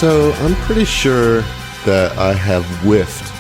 So I'm pretty sure that I have whiffed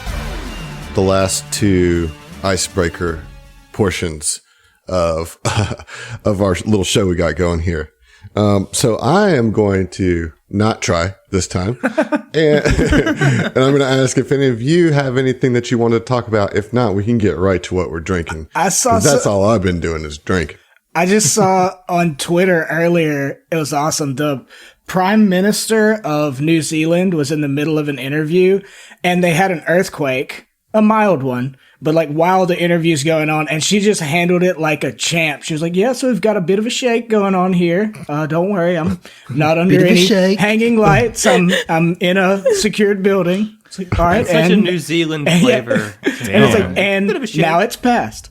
the last two icebreaker portions of our little show we got going here. So I am going to not try this time. And I'm going to ask if any of you have anything that you want to talk about. If not, we can get right to what we're drinking. That's all I've been doing is drink. I just saw on Twitter earlier, it was awesome. The Prime Minister of New Zealand was in the middle of an interview and they had an earthquake, a mild one, but like while the interview's going on, and she just handled it like a champ. She was like, yeah, so we've got a bit of a shake going on here. Don't worry, I'm not under any hanging lights. I'm in a secured building. It's like, all right. Such a New Zealand flavor. And it's like, and now it's passed.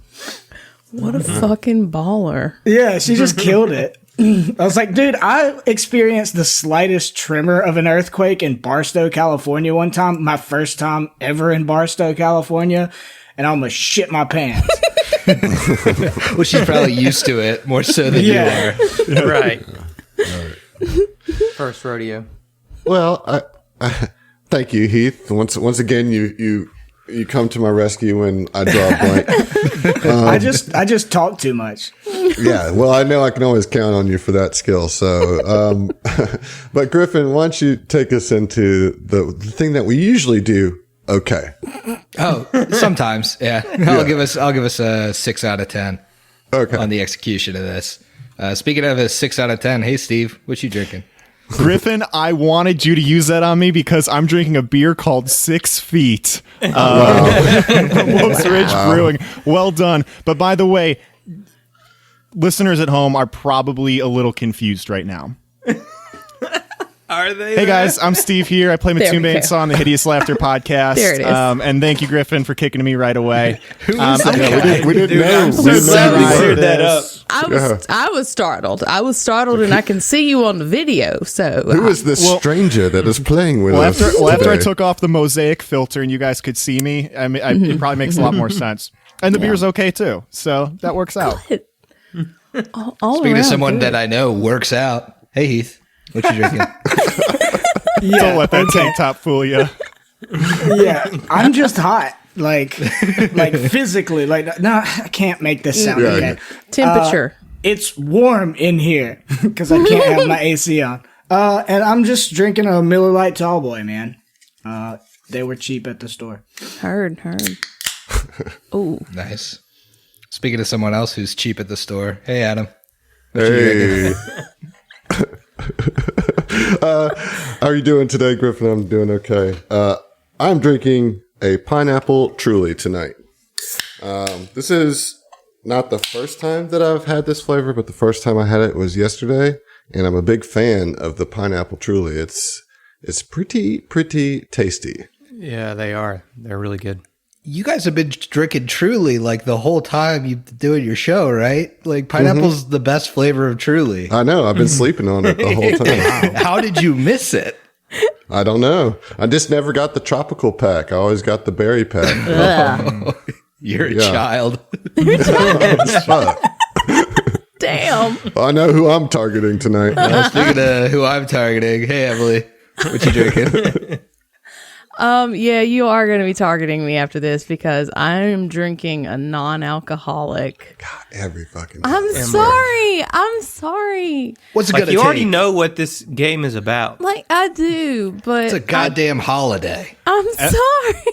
What a fucking baller. Yeah, she just killed it. I was like, dude, I experienced the slightest tremor of an earthquake in Barstow, California one time. My first time ever in Barstow, California. And I almost shit my pants. Well, she's probably used to it more so than you are. Right. First rodeo. Well, I thank you, Heath. Once again, you come to my rescue when I draw a blank. I just talk too much. Yeah, well, I know I can always count on you for that skill. So, but Griffin, why don't you take us into the thing that we usually do? Okay. Oh, sometimes, yeah. I'll give us a 6 out of 10. Okay. On the execution of this. Speaking of a 6 out of 10, hey Steve, what you drinking? Griffin, I wanted you to use that on me because I'm drinking a beer called 6 Feet from Wolf's Ridge Brewing. Well done. But by the way, listeners at home are probably a little confused right now. Are they? Hey guys, I'm Steve here. I play Matumbe and Saw on the Hideous Laughter podcast. There it is. And thank you, Griffin, for kicking to me right away. We didn't know. I'm so glad we cleared that up. I was startled. And I can see you on the video. So Who is this stranger that is playing with us? After I took off the mosaic filter and you guys could see me, it probably makes a lot more sense. And the beer's okay too, so that works out. Speaking of someone that I know works out. Hey Heath, what you drinking? Don't let that tank top fool you. Yeah, I'm just hot. Like physically. No, I can't make this sound again. Temperature. It's warm in here because I can't have my AC on. And I'm just drinking a Miller Lite Tallboy, man. They were cheap at the store. Heard. Ooh. Nice. Speaking of someone else who's cheap at the store. Hey Adam. Hey. How are you doing today, Griffin? I'm doing okay. I'm drinking a pineapple Truly tonight. This is not the first time that I've had this flavor, but the first time I had it was yesterday, and I'm a big fan of the pineapple Truly. It's pretty tasty. Yeah, they are. They're really good. You guys have been drinking Truly like the whole time you've been doing your show, right? Like pineapple's the best flavor of Truly. I know. I've been sleeping on it the whole time. How did you miss it? I don't know. I just never got the tropical pack. I always got the berry pack. You're a child. Damn. I know who I'm targeting tonight. Speaking of who I'm targeting, hey Emily, what you drinking? Yeah, you are going to be targeting me after this because I'm drinking a non-alcoholic. God, every fucking. I'm sorry. What's it Like gonna you take? already know what this game is about. Like I do, but It's a goddamn holiday. I'm sorry.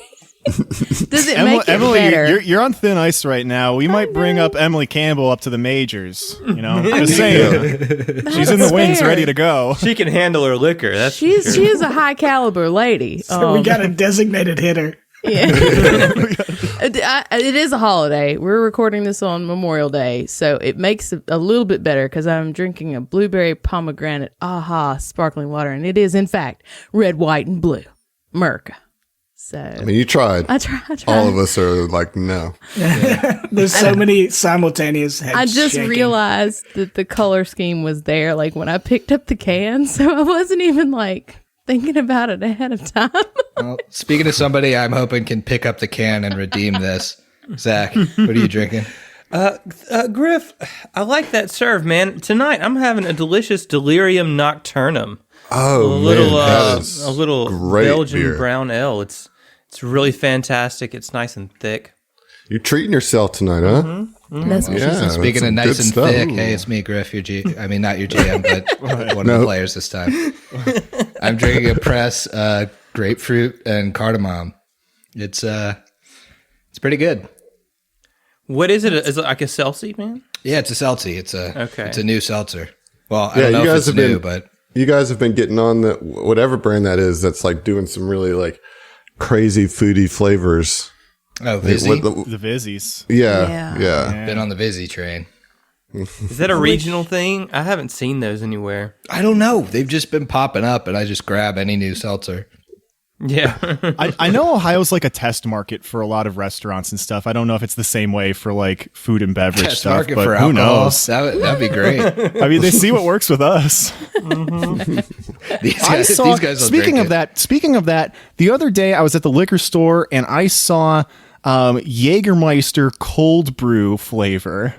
Does it make it Emily, better? you're on thin ice right now. We might bring up Emily Campbell up to the majors. You know, just saying. She's in the wings, ready to go. She can handle her liquor. That's She is a high caliber lady. So we got a designated hitter. Yeah. It is a holiday. We're recording this on Memorial Day, so it makes it a little bit better because I'm drinking a blueberry pomegranate sparkling water, and it is in fact red, white, and blue. Merca. So I mean, you tried. I tried. All of us are like, no. There's so many simultaneous heads I just shaking. realized that the color scheme was there, like when I picked up the can, so I wasn't even like thinking about it ahead of time. Well, speaking of somebody I'm hoping can pick up the can and redeem this, Zach, what are you drinking? Griff, I like that serve, man. Tonight I'm having a delicious delirium nocturnum. Oh, A little great Belgian beer. brown ale. It's really fantastic. It's nice and thick. You're treating yourself tonight, huh? That's what she said. Speaking that's some of nice good and stuff. thick, hey, it's me, Griff. Your I mean, not your GM, but one of the players this time. I'm drinking a press grapefruit and cardamom. It's pretty good. What is it? Is it like a Celsius, man? Yeah, it's a seltzy. It's a new seltzer. Well, I don't know if it's new, but you guys have been getting on the whatever brand that is. That's like doing some really like crazy foodie flavors. oh, Vizzy. The Vizzies. Yeah. Been on the Vizzy train. Is that a regional thing? I haven't seen those anywhere. I don't know. They've just been popping up, and I just grab any new seltzer. Yeah. I know Ohio's like a test market for a lot of restaurants and stuff. I don't know if it's the same way for like food and beverage Test stuff, market but for who alcohol. knows? That'd be great. I mean, they see what works with us. These I guys, saw. these guys will Speaking drink of it. that, the other day I was at the liquor store and I saw Jägermeister cold brew flavor.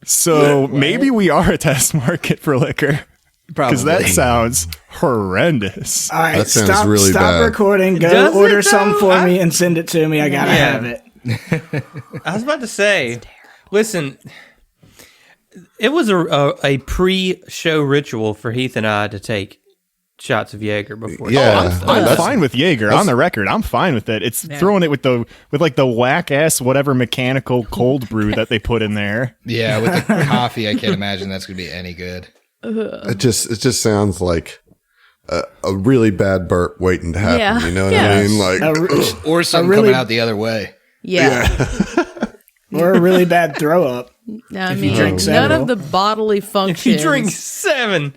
So maybe we are a test market for liquor. Because that Probably. sounds horrendous. All right, That sounds stop, really stop bad. recording. Go Does it, order though? some for me and send it to me. I gotta Yeah. have it. I was about to say, listen, it was a pre-show ritual for Heath and I to take shots of Jaeger before. Yeah. I'm That's- fine with Jaeger. On the record, I'm fine with it. It's throwing it with like the whack ass whatever mechanical cold brew that they put in there. Yeah, with the coffee, I can't imagine that's going to be any good. It just sounds like a really bad burp waiting to happen. Yeah. You know what Yeah. I mean? Like, Or something really- coming out the other way. Yeah. Or a really bad throw up. I mean, drink none several. of the bodily If you functions. drink 7,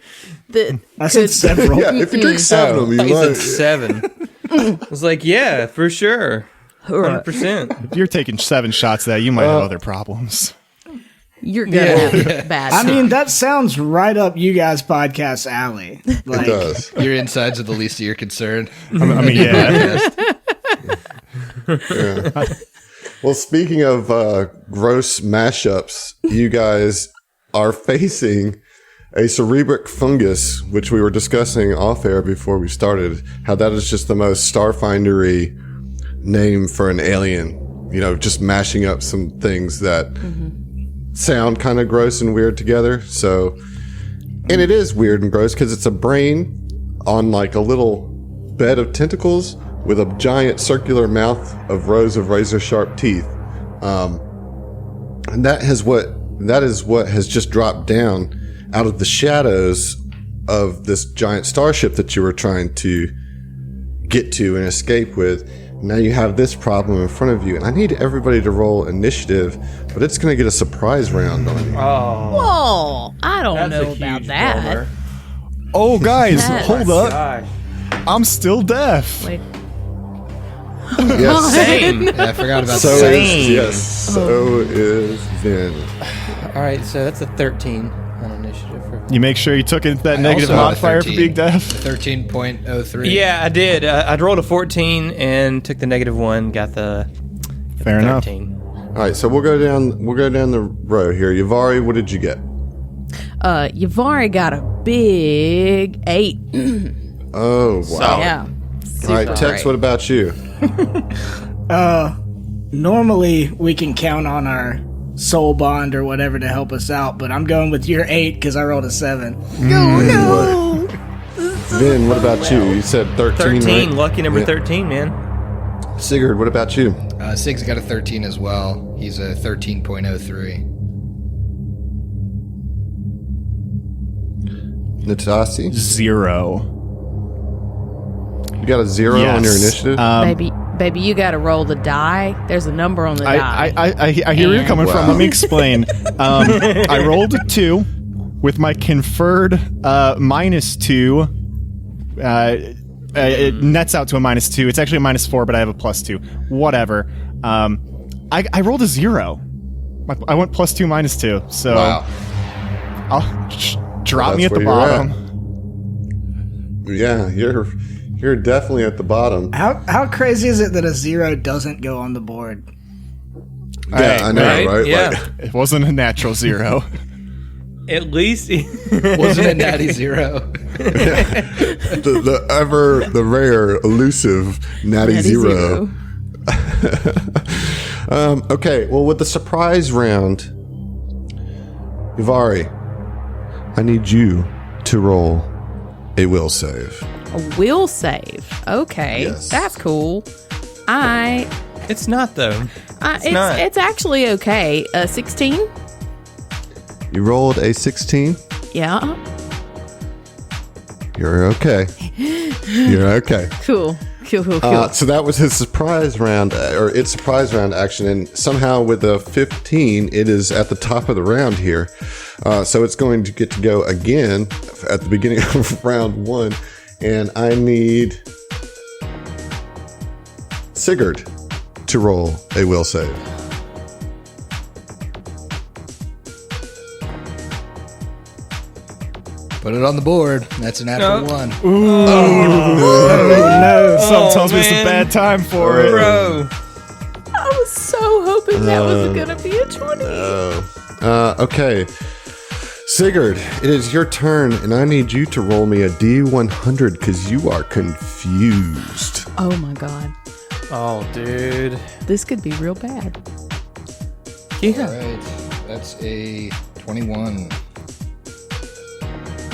that I said several. yeah, if you drink 7 of them, I you said might. 7. I was like, yeah, for sure. 100%. If you're taking 7 shots of that, you might have other problems. you're gonna have a bad. I time. mean, that sounds right up you guys' podcast alley. Like, It does. Your insides are the least of your concern. I mean, yeah. Well, speaking of gross mashups, you guys are facing a cerebric fungus, which we were discussing off air before we started. How that is just the most Starfinder-y name for an alien. You know, just mashing up some things that sound kind of gross and weird together. So, and it is weird and gross because it's a brain on like a little bed of tentacles with a giant circular mouth of rows of razor sharp teeth. And that is what has just dropped down out of the shadows of this giant starship that you were trying to get to and escape with. Now you have this problem in front of you, and I need everybody to roll initiative, but it's going to get a surprise round on you. Whoa, I don't That's a know about huge that. bummer. Oh, guys, That- hold up. Gosh. I'm still deaf. Wait, Yes. Same. Yeah, I forgot about So that. is, yes. So is Vin. All right, so that's a 13 on initiative. You make sure you took in that I negative also have a modifier for 13. being deaf. 13.03. Yeah, I did. I rolled a 14 and took the -1, got the Fair enough. 13. All right, so we'll go down the row here. Yavari, what did you get? you've already got a big 8. Oh, wow. Yeah. All right, Tex, what about you? normally we can count on our soul bond or whatever to help us out, but I'm going with your 8 because I rolled a 7. No. Vin, what about you? You said 13, 13, right? lucky number Yeah. 13, man. Sigurd, what about you? Sig's got a 13 as well. He's a 13.03. Natasi, 0. you got a 0 on your initiative? Baby, you got to roll the die. There's a number on the die. I hear where you're coming from. Let me explain. I rolled a 2 with my conferred -2. It nets out to a -2. It's actually a -4, but I have a +2. Whatever. I rolled a 0. I went +2, -2. So Wow. drop me That's at the where you're bottom. Yeah, you're definitely at the bottom. How crazy is it that a 0 doesn't go on the board? Yeah, I know, right? Yeah. Like, It wasn't a natural 0. At least Wasn't it Natty Zero? the rare, elusive Natty Zero. Okay, well, with the surprise round, Ivari, I need you to roll a will save. A will save. Okay, Yes. that's cool. it's not though. Not. It's actually okay. 16. You rolled a 16. Yeah. You're okay. You're okay. Cool. So that was his surprise round, or its surprise round action, and somehow with a 15, it is at the top of the round here. So it's going to get to go again at the beginning of round 1, and I need Sigurd to roll a will save. Put it on the board. That's a natural one. No, something tells me it's a man. bad time for it. Bro. I was so hoping that was going to be a 20. Okay. Sigurd, it is your turn, and I need you to roll me a D100 because you are confused. Oh my god. Oh, dude. This could be real bad. Yeah. All right. That's a 21.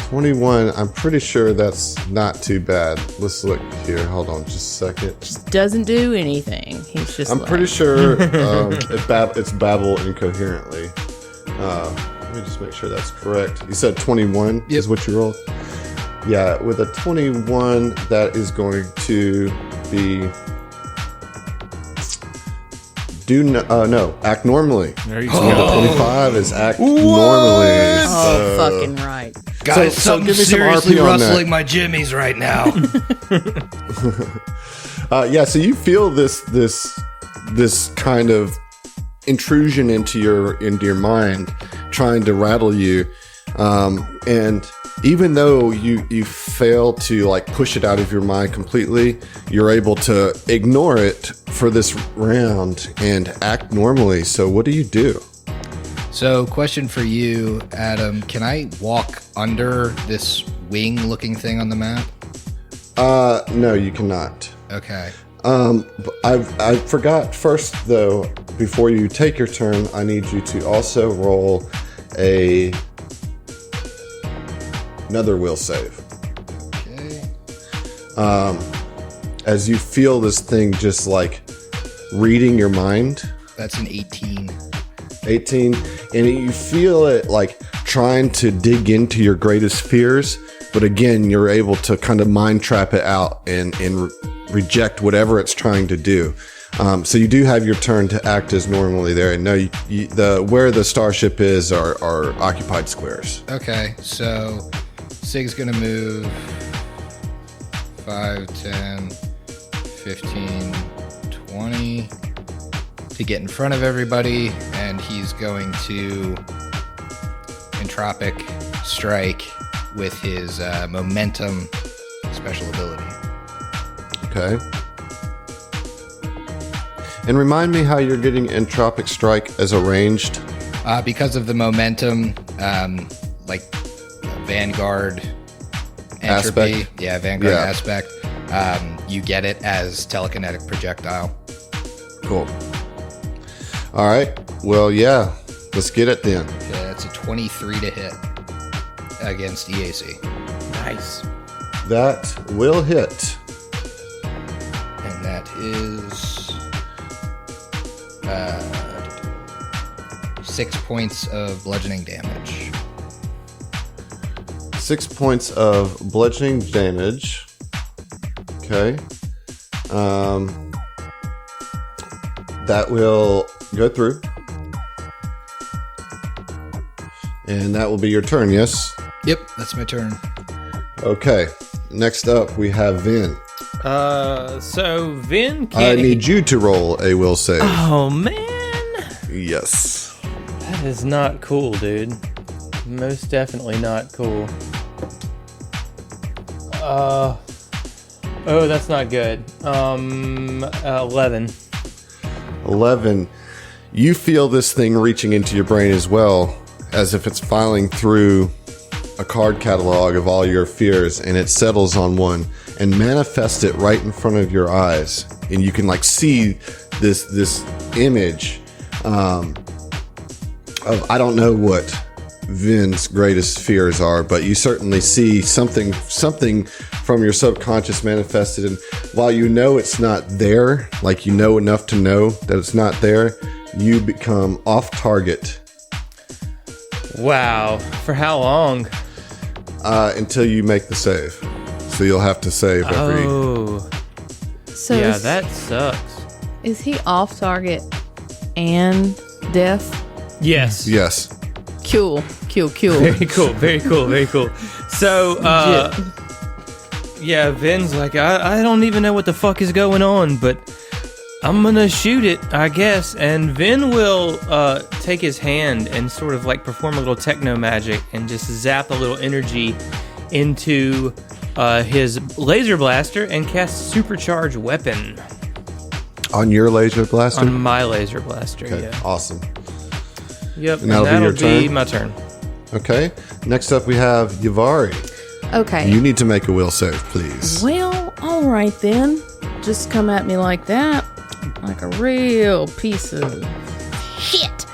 21, I'm pretty sure that's not too bad. Let's look here. Hold on just a second. Just doesn't do anything. He's just I'm like, pretty sure it's babble incoherently. Let me just make sure that's correct. You said 21 is what you rolled? Yeah, with a 21, that is going to be... act normally. There you So go. the 25 is act normally. Oh, fucking right. Guys, so something's give me some seriously RP on that. rustling my jimmies right now. Yeah, so you feel this kind of intrusion into your mind, trying to rattle you, and even though you fail to like push it out of your mind completely, you're able to ignore it for this round and act normally. So what do you do? So, question for you, Adam. Can I walk under this wing-looking thing on the map? No, you cannot. Okay. I forgot first though. Before you take your turn, I need you to also roll another will save. Okay. As you feel this thing just like reading your mind. That's an 18. 18, and you feel it like trying to dig into your greatest fears, but again, you're able to kind of mind trap it out and reject whatever it's trying to do. So you do have your turn to act as normally there. And no, where the starship is are occupied squares. Okay, so Sig's gonna move 5, 10, 15, 20 to get in front of everybody, and he's going to entropic strike with his momentum special ability. Okay. And remind me how you're getting entropic strike as a ranged. Because of the momentum, like Vanguard entropy. Aspect. Yeah, Vanguard Yeah. aspect. You get it as telekinetic projectile. Cool. All right. Well, yeah. Let's get it then. Okay, that's a 23 to hit against EAC. Nice. That will hit. And that is 6 points of bludgeoning damage. 6 points of bludgeoning damage. Okay. That will go through. And that will be your turn, yes? Yep, that's my turn. Okay. Next up, we have Vin. So Vin I can't. need you to roll a will save. Oh man, Yes. that is not cool, dude. Most definitely not cool. Oh, that's not good. 11. 11. You feel this thing reaching into your brain as well. as if it's filing through a card catalog of all your fears, and it settles on one and manifests it right in front of your eyes, and you can like see this image of, I don't know what Vin's greatest fears are, but you certainly see something from your subconscious manifested, and while you know it's not there, like you know enough to know that it's not there, you become off target. Wow. For how long? Until you make the save. So you'll have to save every... Oh. So Yeah, that sucks. is he off target and deaf? Yes. Yes. Cool. Very cool. Very cool. Very cool. So, yeah, Vin's like, I don't even know what the fuck is going on, but I'm gonna shoot it, I guess. And Vin will take his hand and sort of like perform a little techno magic and just zap a little energy into his laser blaster and cast supercharged weapon On your laser blaster? on my laser blaster. Okay, Yeah. awesome. Yep. And that'll be your turn? my turn. Okay. Next up we have Yavari. Okay. You need to make a will save, please. Well, all right then. Just come at me like that, like a real piece of shit.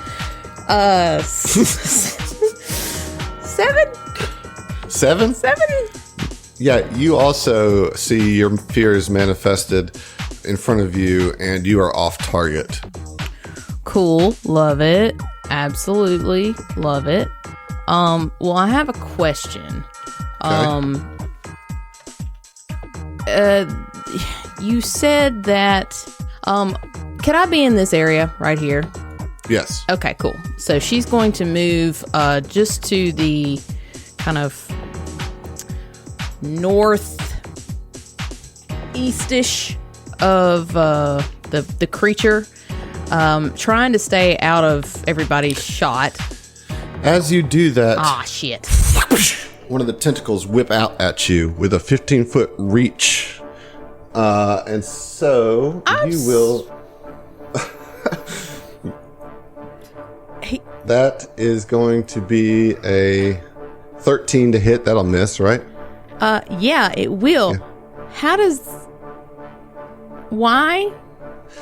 7. 7? Yeah, you also see your fears manifested in front of you, and you are off target. Cool. Love it. Absolutely love it. Well, I have a question. You said that, could I be in this area right here? Yes. Okay, cool. So she's going to move just to the kind of northeastish of the creature, trying to stay out of everybody's shot. As you do that, Ah, shit. one of the tentacles whip out at you with a 15-foot reach. And so you will... That is going to be a 13 to hit. That'll miss, right? Yeah, it will. Yeah. How does... Why?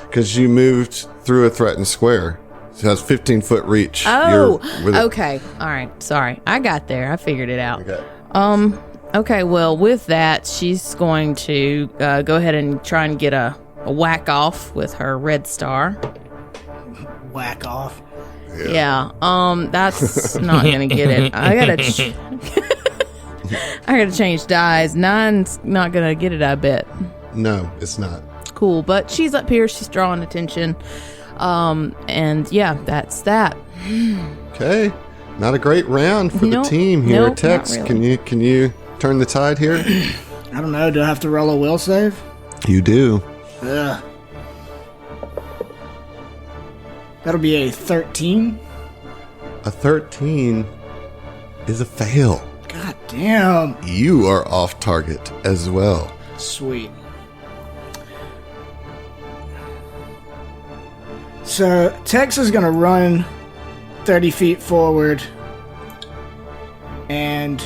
Because you moved through a threatened square. So it has 15-foot reach. Oh, You're with it. okay. All right. Sorry. I got there. I figured it out. Okay. Okay, well, with that, she's going to go ahead and try and get a whack off with her red star. Whack off. Yeah, that's not gonna get it. I gotta change dies. 9's not gonna get it, I bet. No, it's not. Cool, but she's up here. She's drawing attention. And yeah, that's that. Okay. Not a great round for the team here. Nope, Tex, not really. can you turn the tide here? I don't know. Do I have to roll a will save? You do. Ugh. That'll be a 13. A 13 is a fail. God damn. You are off target as well. Sweet. So Tex is gonna run 30 feet forward and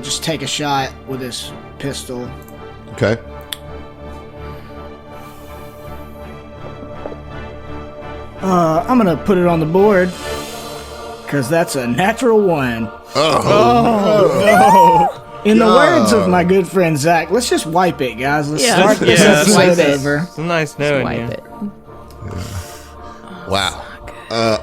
just take a shot with his pistol. Okay. I'm gonna put it on the board because that's a natural 1. In the words of my good friend Zach, let's just wipe it, guys. Let's start this let's episode wipe it. over. It's nice knowing Wipe you. it. Wow.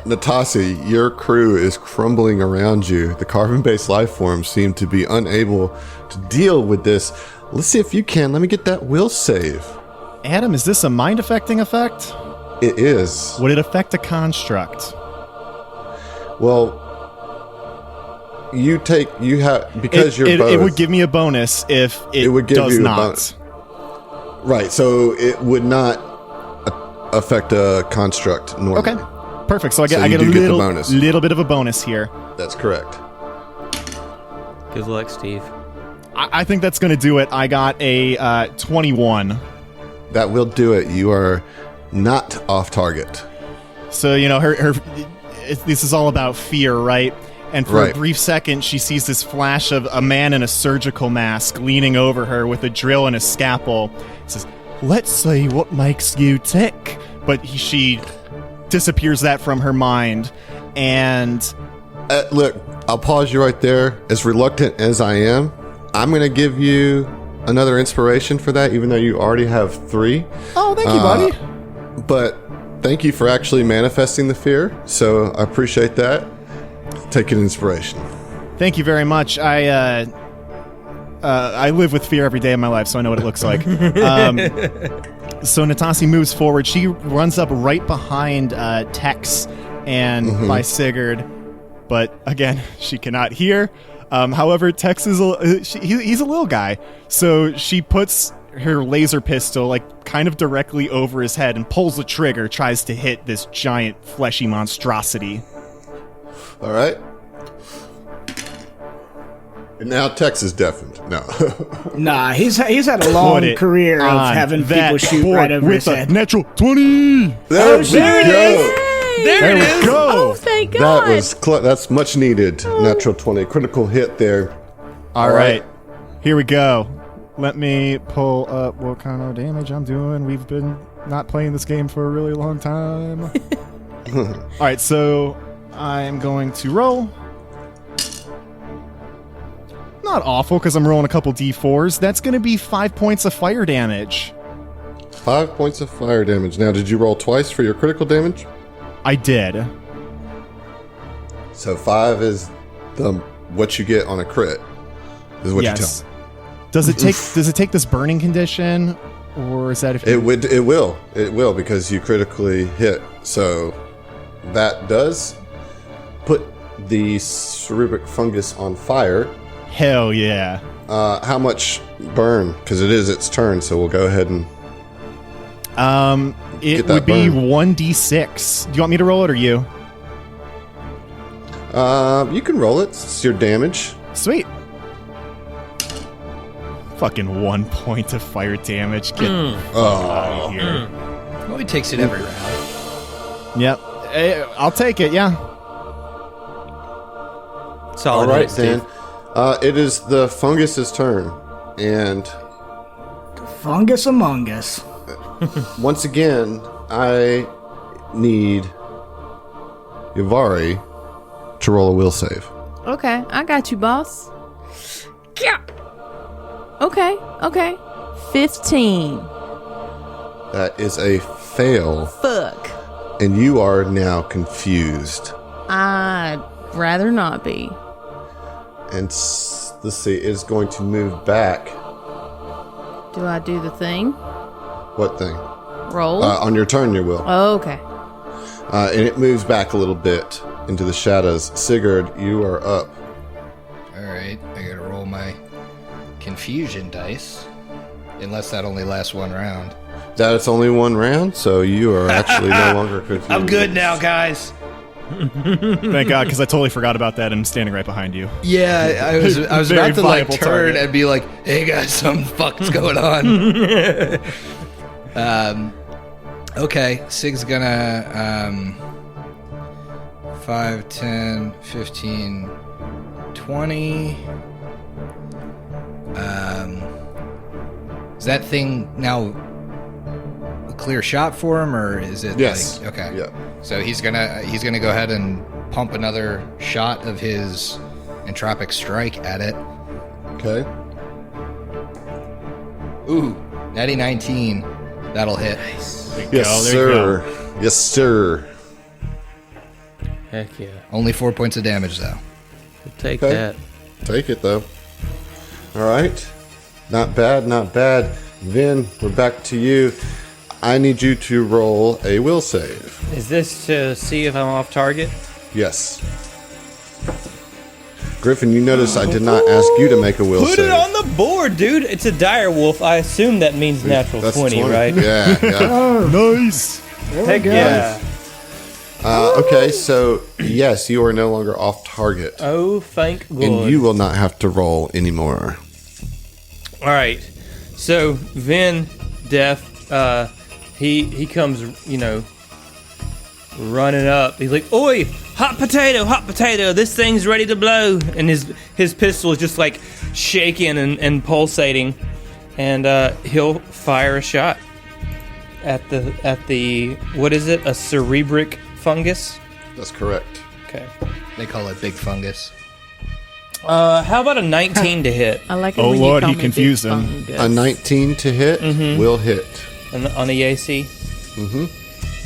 Natasi, your crew is crumbling around you. The carbon-based life forms seem to be unable to deal with this. Let's see if you can. Let me get that will save. Adam, is this a mind-affecting effect? It is. Would it affect a construct? Well, because you're both. It would give me a bonus if it would give does you a not. bonus. Right, so it would not affect a construct normally. Okay, perfect. So I get So a you do get the little, bonus. little bit of a bonus here. That's correct. Good luck, Steve. I think that's going to do it. I got a 21. That will do it. You are not off target. So, her this is all about fear, right? And for a Right. brief second, she sees this flash of a man in a surgical mask leaning over her with a drill and a scalpel. He says, "Let's see what makes you tick." But she disappears that from her mind. And Look, I'll pause you right there. As reluctant as I am, I'm going to give you another inspiration for that, even though you already have 3. oh, thank you, buddy. But thank you for actually manifesting the fear. So I appreciate that. Take an inspiration. Thank you very much. I live with fear every day of my life, so I know what it looks like. So Natasi moves forward. She runs up right behind Tex and by Sigurd, but again, she cannot hear. However, Tex is he's a little guy, so she puts her laser pistol like kind of directly over his head and pulls the trigger, tries to hit this giant fleshy monstrosity. All right. And now Tex is deafened. No. Nah, he's had a long Put it career of on having that people shoot board right over with his a head. natural 20. There we there it go. There we go. Oh, thank God. That was that's much needed. Natural 20. Critical hit there. All right. Here we go. Let me pull up what kind of damage I'm doing. We've been not playing this game for a really long time. All right, so I'm going to roll. Not awful, because I'm rolling a couple d4s. That's going to be 5 points of fire damage. 5 points of fire damage. Now, did you roll twice for your critical damage? I did. So 5 is what you get on a crit. Is what you tell. Does it take this burning condition, or is that if It will because you critically hit. So that does put the cerebric fungus on fire. Hell yeah. How much burn? Because it is its turn, so we'll go ahead and It get that would be burn. 1d6. Do you want me to roll it or you? You can roll it. It's your damage. Sweet. Fucking 1 point of fire damage. Get out of here. Well, he takes it every round. Yep. I'll take it, yeah. Solid. All right, hit, Steve. Dan. It is the fungus's turn, and Fungus among us. once again, I need Yavari to roll a will save. Okay, I got you, boss. Yeah. Okay. 15. That is a fail, Fuck. and you are now confused. I'd rather not be. And let's see, it is going to move back. Do I do the thing? What thing? Roll? On your turn, you will. Oh, okay. And it moves back a little bit into the shadows. Sigurd, you are up. All right, I gotta roll my confusion dice. Unless that only lasts one round. That it's only one round, so you are actually no longer confused. I'm good now, guys. Thank God, because I totally forgot about that and I'm standing right behind you. Yeah, I was Very about to like viable turn target. and be like, "Hey guys, something fuck's going on." Okay, Sig's gonna 5, 10, 15, 20. Is that thing now a clear shot for him, or is it? Yes. Like, okay. Yeah. So he's gonna go ahead and pump another shot of his entropic strike at it. Okay. Ooh, natty 19. That'll hit. Yes, There you go. sir. Yes, sir. Heck yeah. Only 4 points of damage though. We'll take Okay. that. Take it, though. All right. Not bad, not bad. Vin, we're back to you. I need you to roll a will save. Is this to see if I'm off target? Yes. Griffin, you notice I did not ask you to make a will Put save. it on the board, dude. It's a dire wolf. I assume that means natural That's 20, right? Yeah, yeah. Nice. Heck yeah. Okay, so yes, you are no longer off target. Oh, thank God. And you will not have to roll anymore. All right. So Vin, deaf, he comes, running up. He's like, "Oi, hot potato, this thing's ready to blow. And his pistol is just like shaking and pulsating. And he'll fire a shot at the what is it? A cerebric fungus? That's correct. Okay. They call it big fungus. How about a 19 to hit I like it Oh, when Lord, you call he me confused big him. fungus. A 19 to hit will hit. on the AC? Mm-hmm.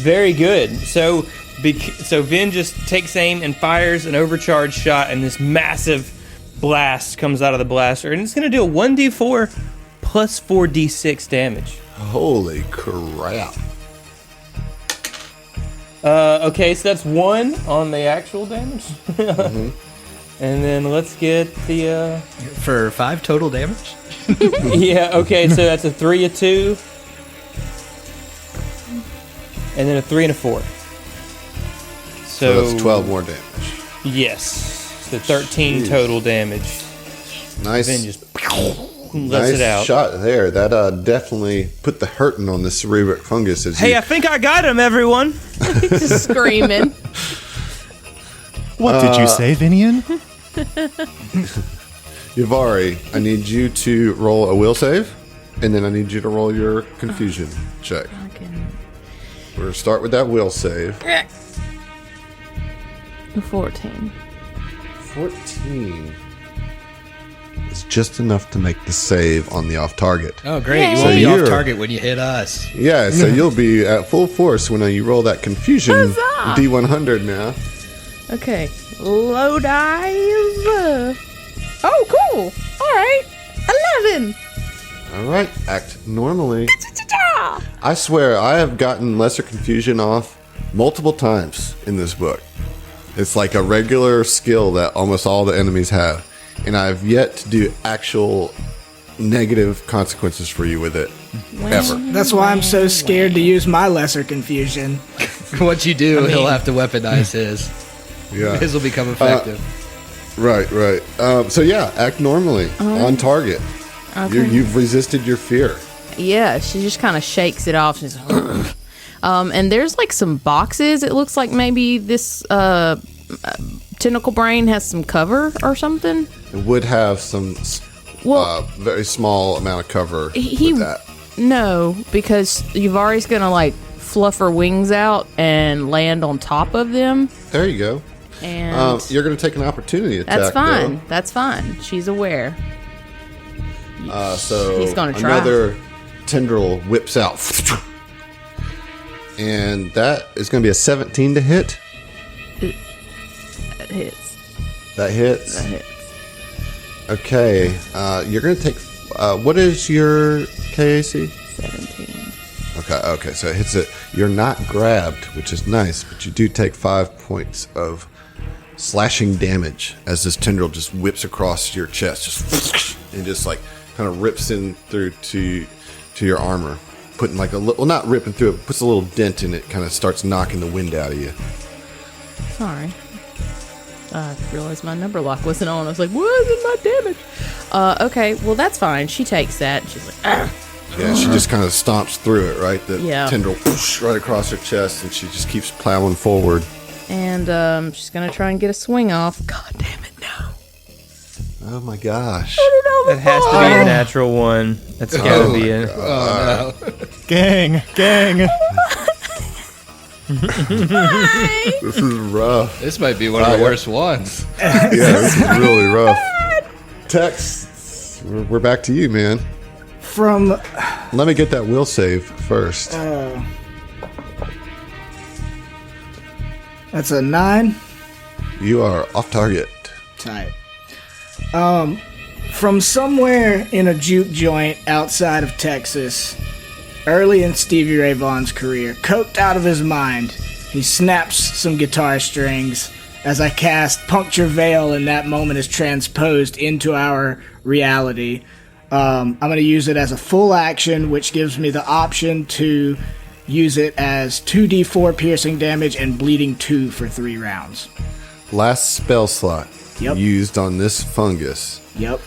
Very good. So Vin just takes aim and fires an overcharged shot, and this massive blast comes out of the blaster, and it's going to do a 1d4 plus 4d6 damage. Holy crap. Okay, so that's 1 on the actual damage. And then let's get the... For 5 total damage? Yeah, okay, so that's a 3, a 2. And then a 3 and a 4. So that's 12 more damage. Yes. So 13 total damage. Nice. Vin just lets Nice it out. shot there. That definitely put the hurting on the cerebric fungus. As Hey, you, I think I got him, everyone. Just screaming. What did you say, Vinian? Yavari, I need you to roll a will save, and then I need you to roll your confusion check. We're going to start with that will save. 14. 14 is just enough to make the save on the off target. Oh, great. You So won't be you're- off target when you hit us. Yeah, so you'll be at full force when you roll that confusion Huzzah! D100 now. Okay. Low dive. Oh, cool. All right. 11. All right, act normally. I swear, I have gotten lesser confusion off multiple times in this book. It's like a regular skill that almost all the enemies have, and I've yet to do actual negative consequences for you with it, ever. That's why I'm so scared to use my lesser confusion. Once you do, he'll have to weaponize his. Yeah, His will become effective. right. So yeah, act normally on target. Okay. You've resisted your fear. Yeah, she just kind of shakes it off. She's like, and there's like some boxes. It looks like maybe this tentacle brain has some cover or something. It would have some very small amount of cover with that. No, because Yuvari's gonna like fluff her wings out and land on top of them. There you go. And You're going to take an opportunity attack. that's fine. though. That's fine. She's aware. So He's gonna try. another tendril whips out, and that is going to be a 17 to hit. That hits. That hits. That hits. Okay, you're going to take. What is your KAC? 17. Okay, so it hits it. You're not grabbed, which is nice, but you do take 5 points of slashing damage as this tendril just whips across your chest, and just like kind of rips in through to your armor, putting like a little, not ripping through it, puts a little dent in it, kind of starts knocking the wind out of you. Sorry. I realized my number lock wasn't on. I was like, what is my damage? Okay, well, that's fine. She takes that. She's like, ah. Yeah, she just kind of stomps through it, right? The Yeah. tendril right across her chest, and she just keeps plowing forward. And she's going to try and get a swing off. God damn it, no. Oh my gosh. That has to be a natural one. That's gotta be it. Oh, no. Gang. This is rough. This might be one of the worst ones. Yeah, this is really rough. Tex, we're back to you, man. From Let me get that will save first. that's a 9. You are off target. Tight. From somewhere in a juke joint outside of Texas, early in Stevie Ray Vaughan's career, coked out of his mind, he snaps some guitar strings as I cast Puncture Veil, and that moment is transposed into our reality. I'm going to use it as a full action, which gives me the option to use it as 2d4 piercing damage and bleeding 2 for 3 rounds. Last spell slot Yep. used on this fungus. Yep.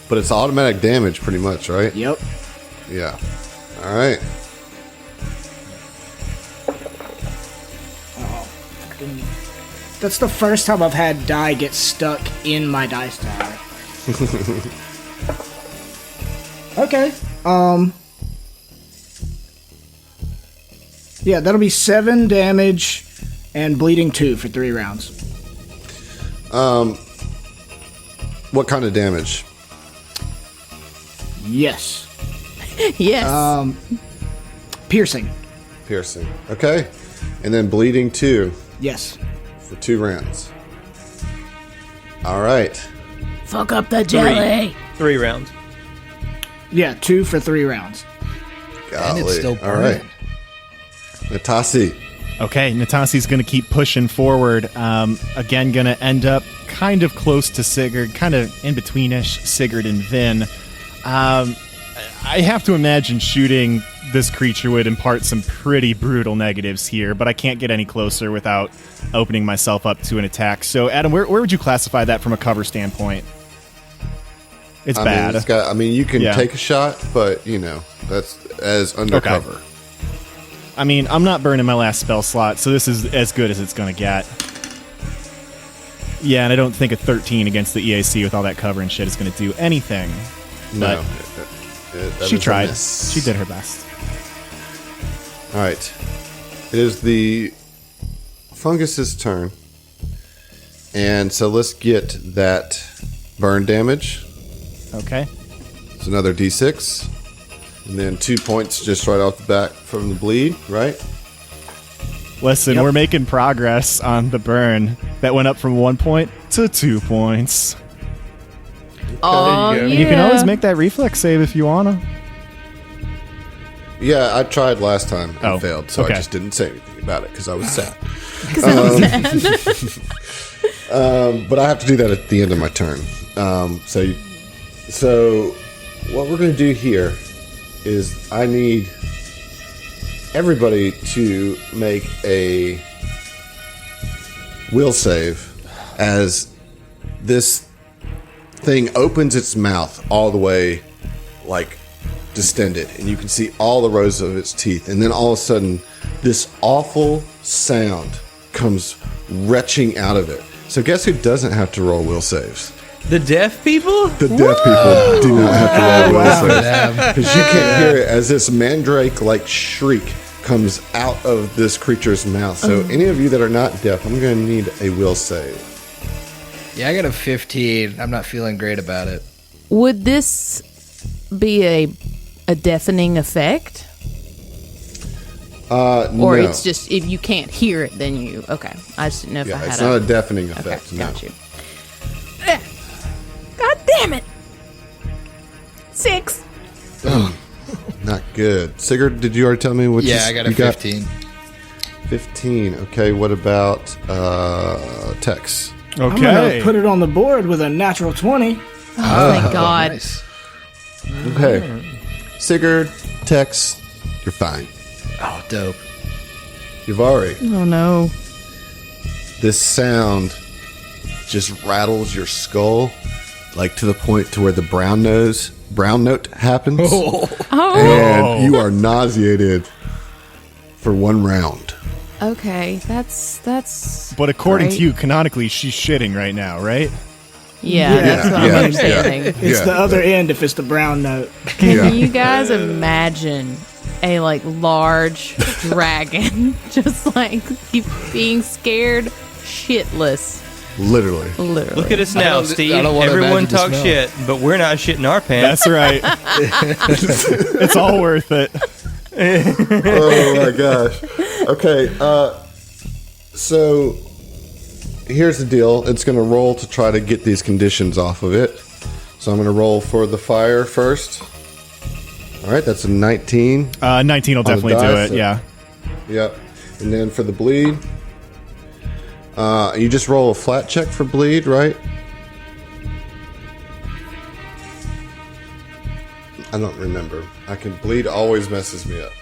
But it's automatic damage pretty much, right? Yep. Yeah. All right. That's the first time I've had dye get stuck in my dice tower. Okay. Yeah, that'll be 7 damage and bleeding 2 for 3 rounds. What kind of damage? Yes. Yes. Piercing. Piercing. Okay. And then bleeding 2 Yes. for 2 rounds. All right. Fuck up the jelly. 3 rounds. Yeah, 2 for 3 rounds. Golly. And it's still all right. burning. Natasi. Okay, Natasi's going to keep pushing forward. Again, going to end up kind of close to Sigurd, kind of in betweenish Sigurd and Vin. I have to imagine shooting this creature would impart some pretty brutal negatives here, but I can't get any closer without opening myself up to an attack. So, Adam, where would you classify that from a cover standpoint? It's bad. You can Yeah. take a shot, but, that's as undercover. Okay. I mean, I'm not burning my last spell slot, so this is as good as it's going to get. Yeah, and I don't think a 13 against the EAC with all that cover and shit is going to do anything. No. But she tried. She did her best. All right. It is the fungus's turn. And so let's get that burn damage. Okay. It's another D6. And then 2 points just right off the bat from the bleed, right? Listen, Yep. we're making progress on the burn. That went up from 1 point to 2 points. Oh, yeah. And you can always make that reflex save if you wanna. Yeah, I tried last time and Oh, failed, so okay. I just didn't say anything about it because I was sad. 'Cause I'm sad. But I have to do that at the end of my turn. So what we're going to do here is I need everybody to make a will save as this thing opens its mouth all the way like distended, and you can see all the rows of its teeth, and then all of a sudden this awful sound comes retching out of it. So guess who doesn't have to roll will saves? The deaf people? The deaf people do not have to roll will saves. Damn. Because you can't hear it as this mandrake-like shriek comes out of this creature's mouth. So any of you that are not deaf, I'm going to need a will save. Yeah, I got a 15. I'm not feeling great about it. Would this be a deafening effect? Or No. it's just if you can't hear it, then you okay. I just didn't know if I Yeah, had it's not a deafening okay, effect. No. got you. God damn it! 6. Not good. Sigurd, did you already tell me what Yeah, I got a you 15. 15. Okay, what about Tex? I'm Okay. gonna put it on the board with a natural 20. Oh, thank God. Nice. Okay. Sigurd, Tex, you're fine. Oh, dope. Yavari, Oh no. this sound just rattles your skull, like to the point to where the brown note happens, Oh. and you are nauseated for 1 round. Okay, that's. But according great. to you, canonically, she's shitting right now, right? Yeah, Yeah, that's what I'm yeah, understanding. It's Yeah. the other end if it's the brown note. Can you guys imagine a large dragon just keep being scared shitless? Literally. Literally. Look at us I now, don't- Steve. I don't wanna Everyone imagine the talks smell. shit, but we're not shitting our pants. That's right. It's all worth it. Oh my gosh. Okay, so here's the deal. It's going to roll to try to get these conditions off of it. So I'm going to roll for the fire first. All right, that's a 19. 19 will On the definitely do dice, it, yeah. Yep. And then for the bleed, you just roll a flat check for bleed, right? I don't remember. Bleed always messes me up.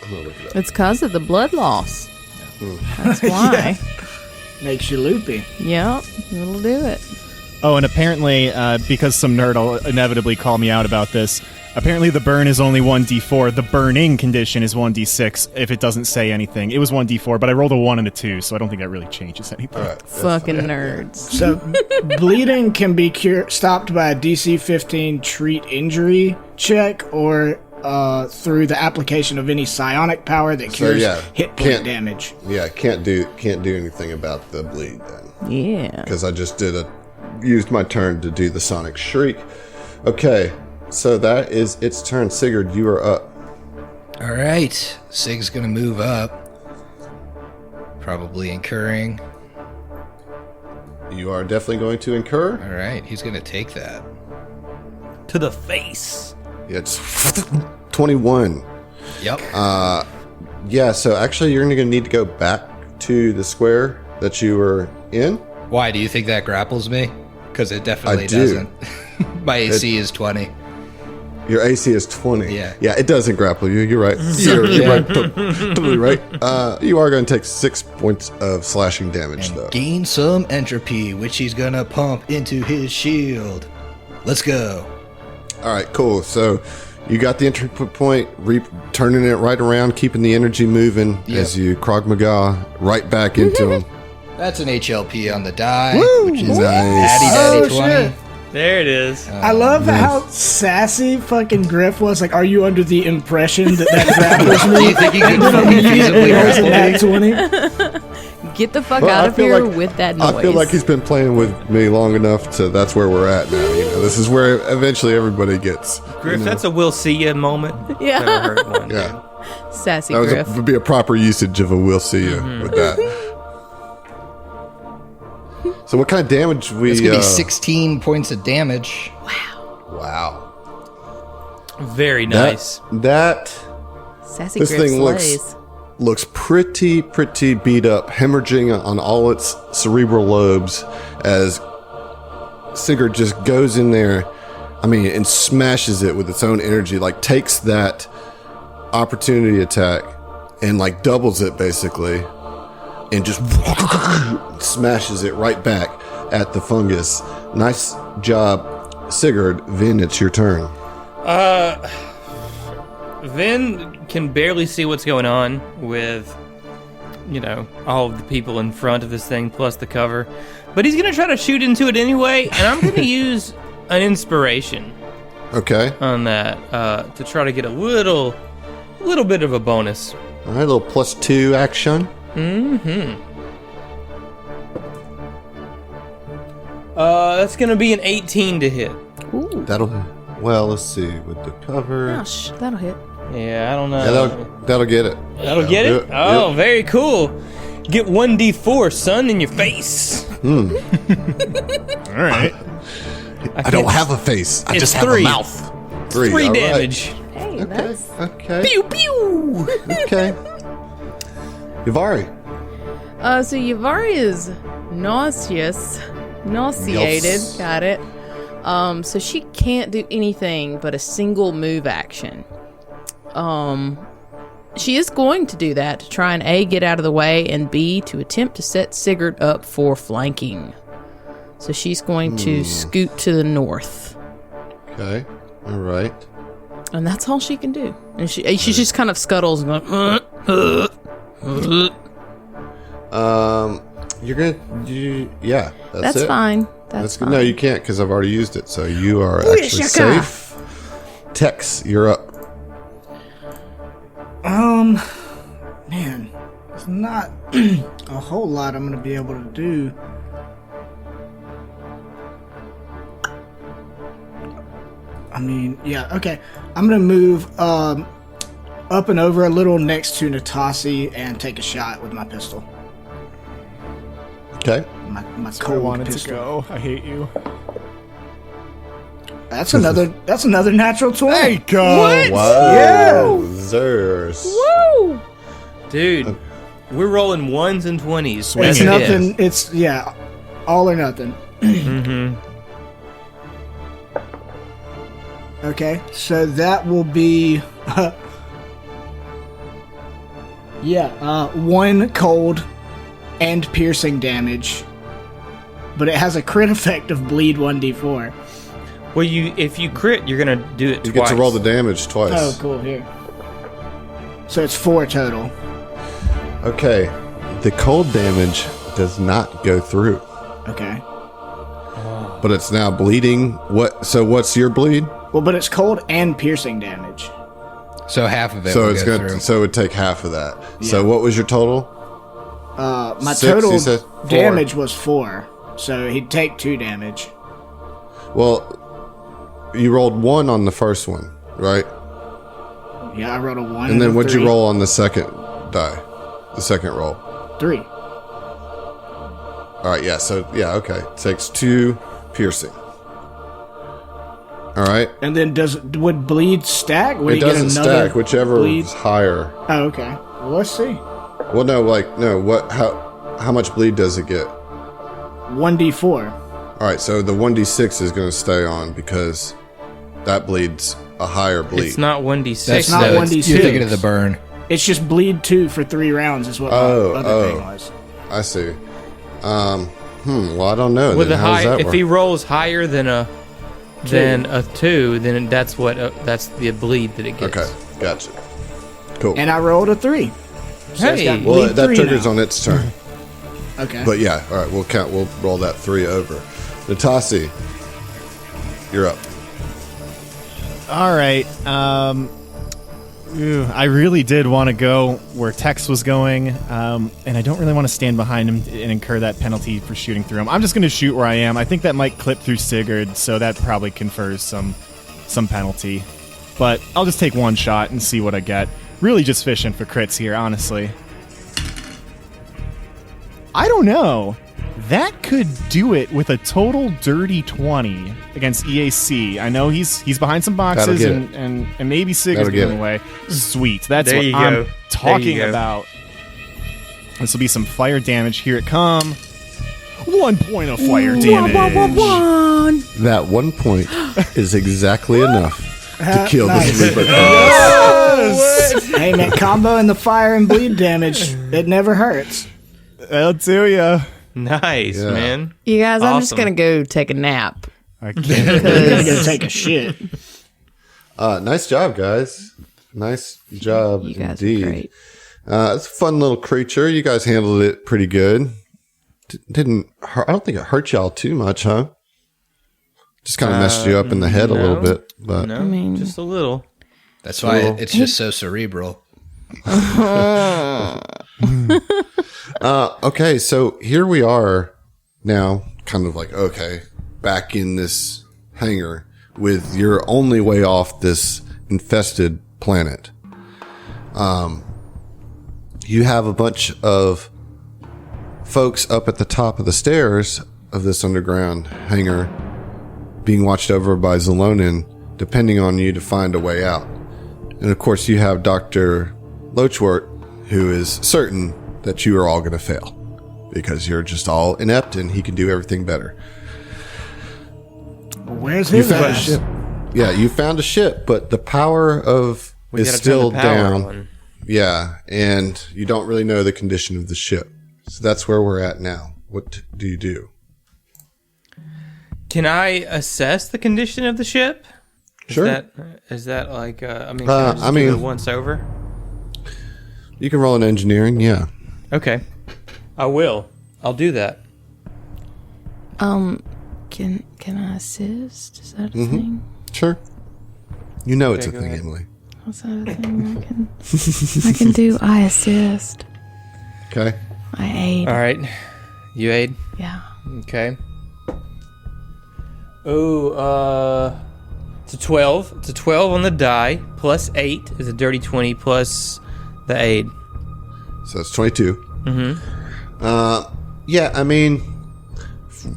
I'm going to look it up. It's because of the blood loss. That's why. Makes you loopy. Yep, it'll do it. Oh, and apparently, because some nerd will inevitably call me out about this, Apparently the burn is only 1d4. The burning condition is 1d6 if it doesn't say anything. It was 1d4, but I rolled a 1 and a 2, so I don't think that really changes anything. All right. Fucking nerds. So, bleeding can be stopped by a DC 15 treat injury check or through the application of any psionic power that cures hit point damage. Yeah, can't do anything about the bleed then. Yeah. Because I just used my turn to do the sonic shriek. Okay, so that is its turn. Sigurd, you are up. All right. Sig's going to move up. Probably incurring. You are definitely going to incur. All right. He's going to take that. To the face. Yeah, it's 21. Yep. Yeah, so actually you're going to need to go back to the square that you were in. Why? Do you think that grapples me? Because it definitely I do. doesn't. My AC is 20. Your AC is 20. Yeah. Yeah, it doesn't grapple you. You're right. You're right. Totally right. You are going to take 6 points of slashing damage, though. Gain some entropy, which he's going to pump into his shield. Let's go. All right, cool. So you got the entry point, turning it right around, keeping the energy moving as you Krog Maga right back into him. That's an HLP on the die, which is Nice. daddy 20. Shit. There it is. I love how sassy fucking Griff was. Like, are you under the impression that grapples me? Do you think he could feasibly Rolls a grapple me? nat 20. Get the fuck Well, out I of feel here like- with that noise. I feel like he's been playing with me long enough to that's where we're at now. You know, this is where eventually everybody gets. Griff, that's a we'll see you moment. Yeah. Never heard one. Yeah, Sassy that Griff. would be a proper usage of a "we'll see you" with that. So, what kind of damage we? It's going to be 16 points of damage. Wow. Very nice. That Sassy this Griff thing slays. looks pretty beat up, hemorrhaging on all its cerebral lobes as Sigurd just goes in there, and smashes it with its own energy, like takes that opportunity attack and like doubles it basically, and just smashes it right back at the fungus. Nice job, Sigurd. Vin, it's your turn. Vin can barely see what's going on with, all of the people in front of this thing plus the cover. But he's going to try to shoot into it anyway, and I'm going to use an inspiration Okay. on that to try to get a little bit of a bonus. All right, a little +2 action. That's going to be an 18 to hit. Ooh. Well, let's see with the cover. Gosh, that'll hit. Yeah, I don't know. Yeah, that'll get it. That'll get do it? Oh, very cool. Get 1d4, sun, in your face. All right. I don't have a face. I It's just have 3. a mouth. 3 all right. damage. Hey, that's Okay. Pew, pew. Okay. Yavari. so Yavari is nauseated. Yes. Got it. So she can't do anything but a single move action. She is going to do that to try and A, get out of the way, and B, to attempt to set Sigurd up for flanking. So she's going to scoot to the north. Okay. All right. And that's all she can do. And she just kind of scuttles and goes, You're gonna. Yeah. That's it. fine. That's fine. No, you can't because I've already used it. So you are actually shaka. safe. Tex, you're up. Man, it's not a whole lot I'm gonna be able to do. Yeah, okay. I'm gonna move up and over a little next to Natasi and take a shot with my pistol. Okay. My I cold wanted pistol. to go. I hate you. That's another natural 20. Hey, go. Wow. Zers. Woo! Dude, we're rolling 1s and 20s. It's That's it. nothing. It's all or nothing. Okay, so that will be 1 cold and piercing damage, but it has a crit effect of bleed 1d4. Well, if you crit, you're gonna do it You twice. get to roll the damage twice. Oh, cool. Here. So it's 4 total. Okay. The cold damage does not go through, Okay. but it's now bleeding. So what's your bleed? Well, but it's cold and piercing damage. So half of it So will it's go gonna. through. So it would take half of that. So what was your total? My 6, you total said? 4. damage was 4. So he'd take 2 damage. Well, you rolled 1 on the first one, right? Yeah, I rolled a 1. And then a what'd 3. you roll on the second die? The second roll. 3. All right. Yeah. So yeah. Okay. Takes 2 piercing. All right. And then would bleed stack? Would It he get doesn't another stack. Whichever bleed? is higher. Oh, okay. Well, let's see. Well, no. What? How much bleed does it get? 1d4. All right. So the 1d6 is going to stay on because that bleeds a higher bleed. It's not 1d6. That's not no, 1d6. You're thinking of the burn. It's just bleed 2 for 3 rounds is what my other thing was. I see. Well, I don't know. With then a how does high, that if work? he rolls higher than a 2, then that's the bleed that it gets. Okay. Gotcha. Cool. And I rolled a 3. So it's Hey. got Well, bleed that 3 triggers now. on its turn. Okay. But yeah, all right, we'll roll that 3 over. Natasi, you're up. All right. I really did want to go where Tex was going, and I don't really want to stand behind him and incur that penalty for shooting through him. I'm just going to shoot where I am. I think that might clip through Sigurd, so that probably confers some penalty. But I'll just take one shot and see what I get. Really just fishing for crits here, honestly. I don't know. That could do it with a total dirty 20 against EAC. I know he's behind some boxes That'll get and maybe Sigurd's That'll get getting away. Sweet. That's There what you I'm go. talking There you go. about. This will be some fire damage. Here it come. 1 point of fire damage. That 1 point is exactly enough to kill nice. this Reaper. Hey, man, combo in the fire and bleed damage. It never hurts. That'll do ya. Nice, Yeah. man. You guys, I'm just Awesome. going to go take a nap. I can't. I'm gonna go take a shit. Nice job, guys. Nice job You guys indeed. are great. It's a fun little creature. You guys handled it pretty good. Didn't hurt, I don't think it hurt y'all too much, huh? Just kind of messed you up in the head a little no. bit, but No, mean- just a little. That's why it's just so cerebral. okay. So here we are now, kind of like back in this hangar with your only way off this infested planet. You have a bunch of folks up at the top of the stairs of this underground hangar being watched over by Zalonin, depending on you to find a way out. And of course, you have Dr. Lochwart, who is certain that you are all going to fail because you're just all inept and he can do everything better. Where's You his found a ass? ship. Yeah, you found a ship, but the power is gotta still turn the power down. on. Yeah, and you don't really know the condition of the ship. So that's where we're at now. What do you do? Can I assess the condition of the ship? Sure. Is that like? Can I just I give mean- it once over. You can roll an engineering, yeah. Okay, I will. I'll do that. Can I assist? Is that a thing? Sure. You know it's Okay, a go thing, ahead. Emily. What's that a thing I can do? I assist. Okay. I aid. All right, you aid. Yeah. Okay. Oh, it's a 12. It's a 12 on the die. Plus 8 is a dirty 20 plus the aid. So it's 22. Mm-hmm. Yeah, I mean,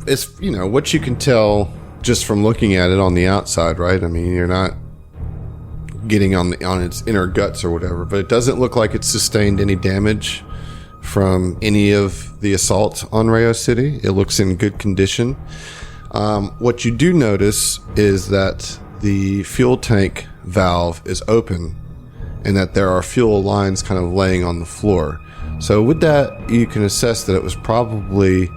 it's, what you can tell just from looking at it on the outside, right? I mean, you're not getting on its inner guts or whatever, but it doesn't look like it's sustained any damage from any of the assault on Rayo City. It looks in good condition. What you do notice is that the fuel tank valve is open and that there are fuel lines kind of laying on the floor. So with that, you can assess that it was probably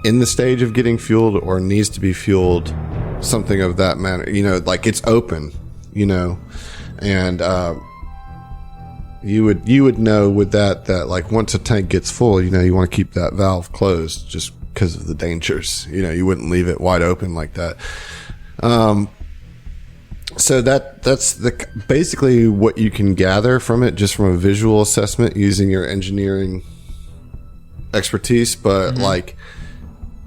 in the stage of getting fueled or needs to be fueled something of that manner. Like it's open, and you would know with that like once a tank gets full, you want to keep that valve closed just because of the dangers. You wouldn't leave it wide open like that. So that's basically what you can gather from it, just from a visual assessment using your engineering expertise, but like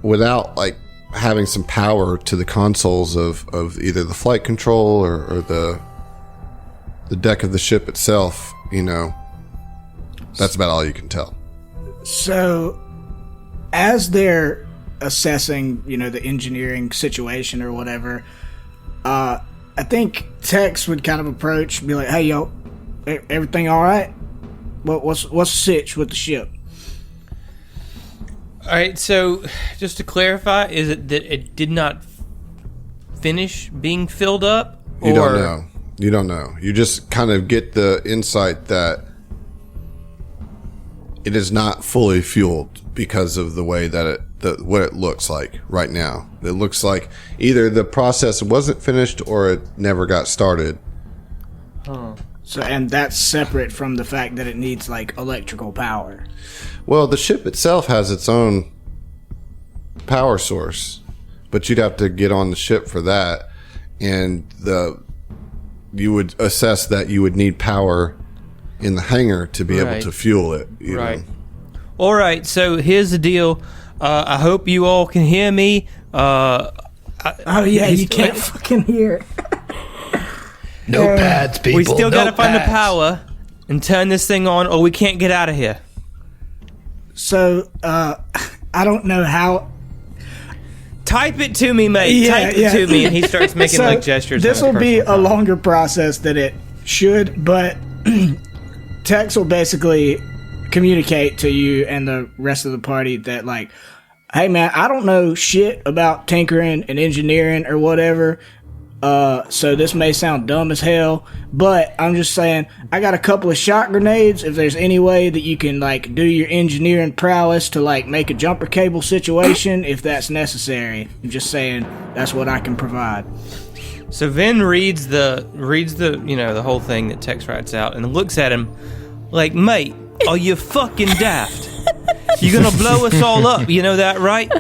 without like having some power to the consoles of either the flight control or the deck of the ship itself. That's about all you can tell. So, as they're assessing, the engineering situation or whatever, I think Tex would kind of approach and be like, "Hey, yo, everything all right? What's the sitch with the ship?" All right, so just to clarify, is it that it did not finish being filled up? You don't know. You just kind of get the insight that it is not fully fueled because of the way that what it looks like right now. It looks like either the process wasn't finished or it never got started. So, and that's separate from the fact that it needs like electrical power. Well, the ship itself has its own power source, but you'd have to get on the ship for that, and you would assess that you would need power in the hangar to be able to fuel it. Right. All right, so here's the deal. I hope you all can hear me. You can't fucking hear. Notepads, people. We still gotta find the notepads. power and turn this thing on, or we can't get out of here. So, I don't know how. Type it to me, mate. Type it to me. And he starts making like gestures. This will be a longer process than it should, but Tex will basically communicate to you and the rest of the party that, like, hey man, I don't know shit about tinkering and engineering or whatever. So this may sound dumb as hell, but I'm just saying I got a couple of shot grenades. If there's any way that you can like do your engineering prowess to like make a jumper cable situation, if that's necessary, I'm just saying that's what I can provide. So Vin reads the the whole thing that Tex writes out and looks at him like, mate, are you fucking daft? You gonna blow us all up? You know that, right?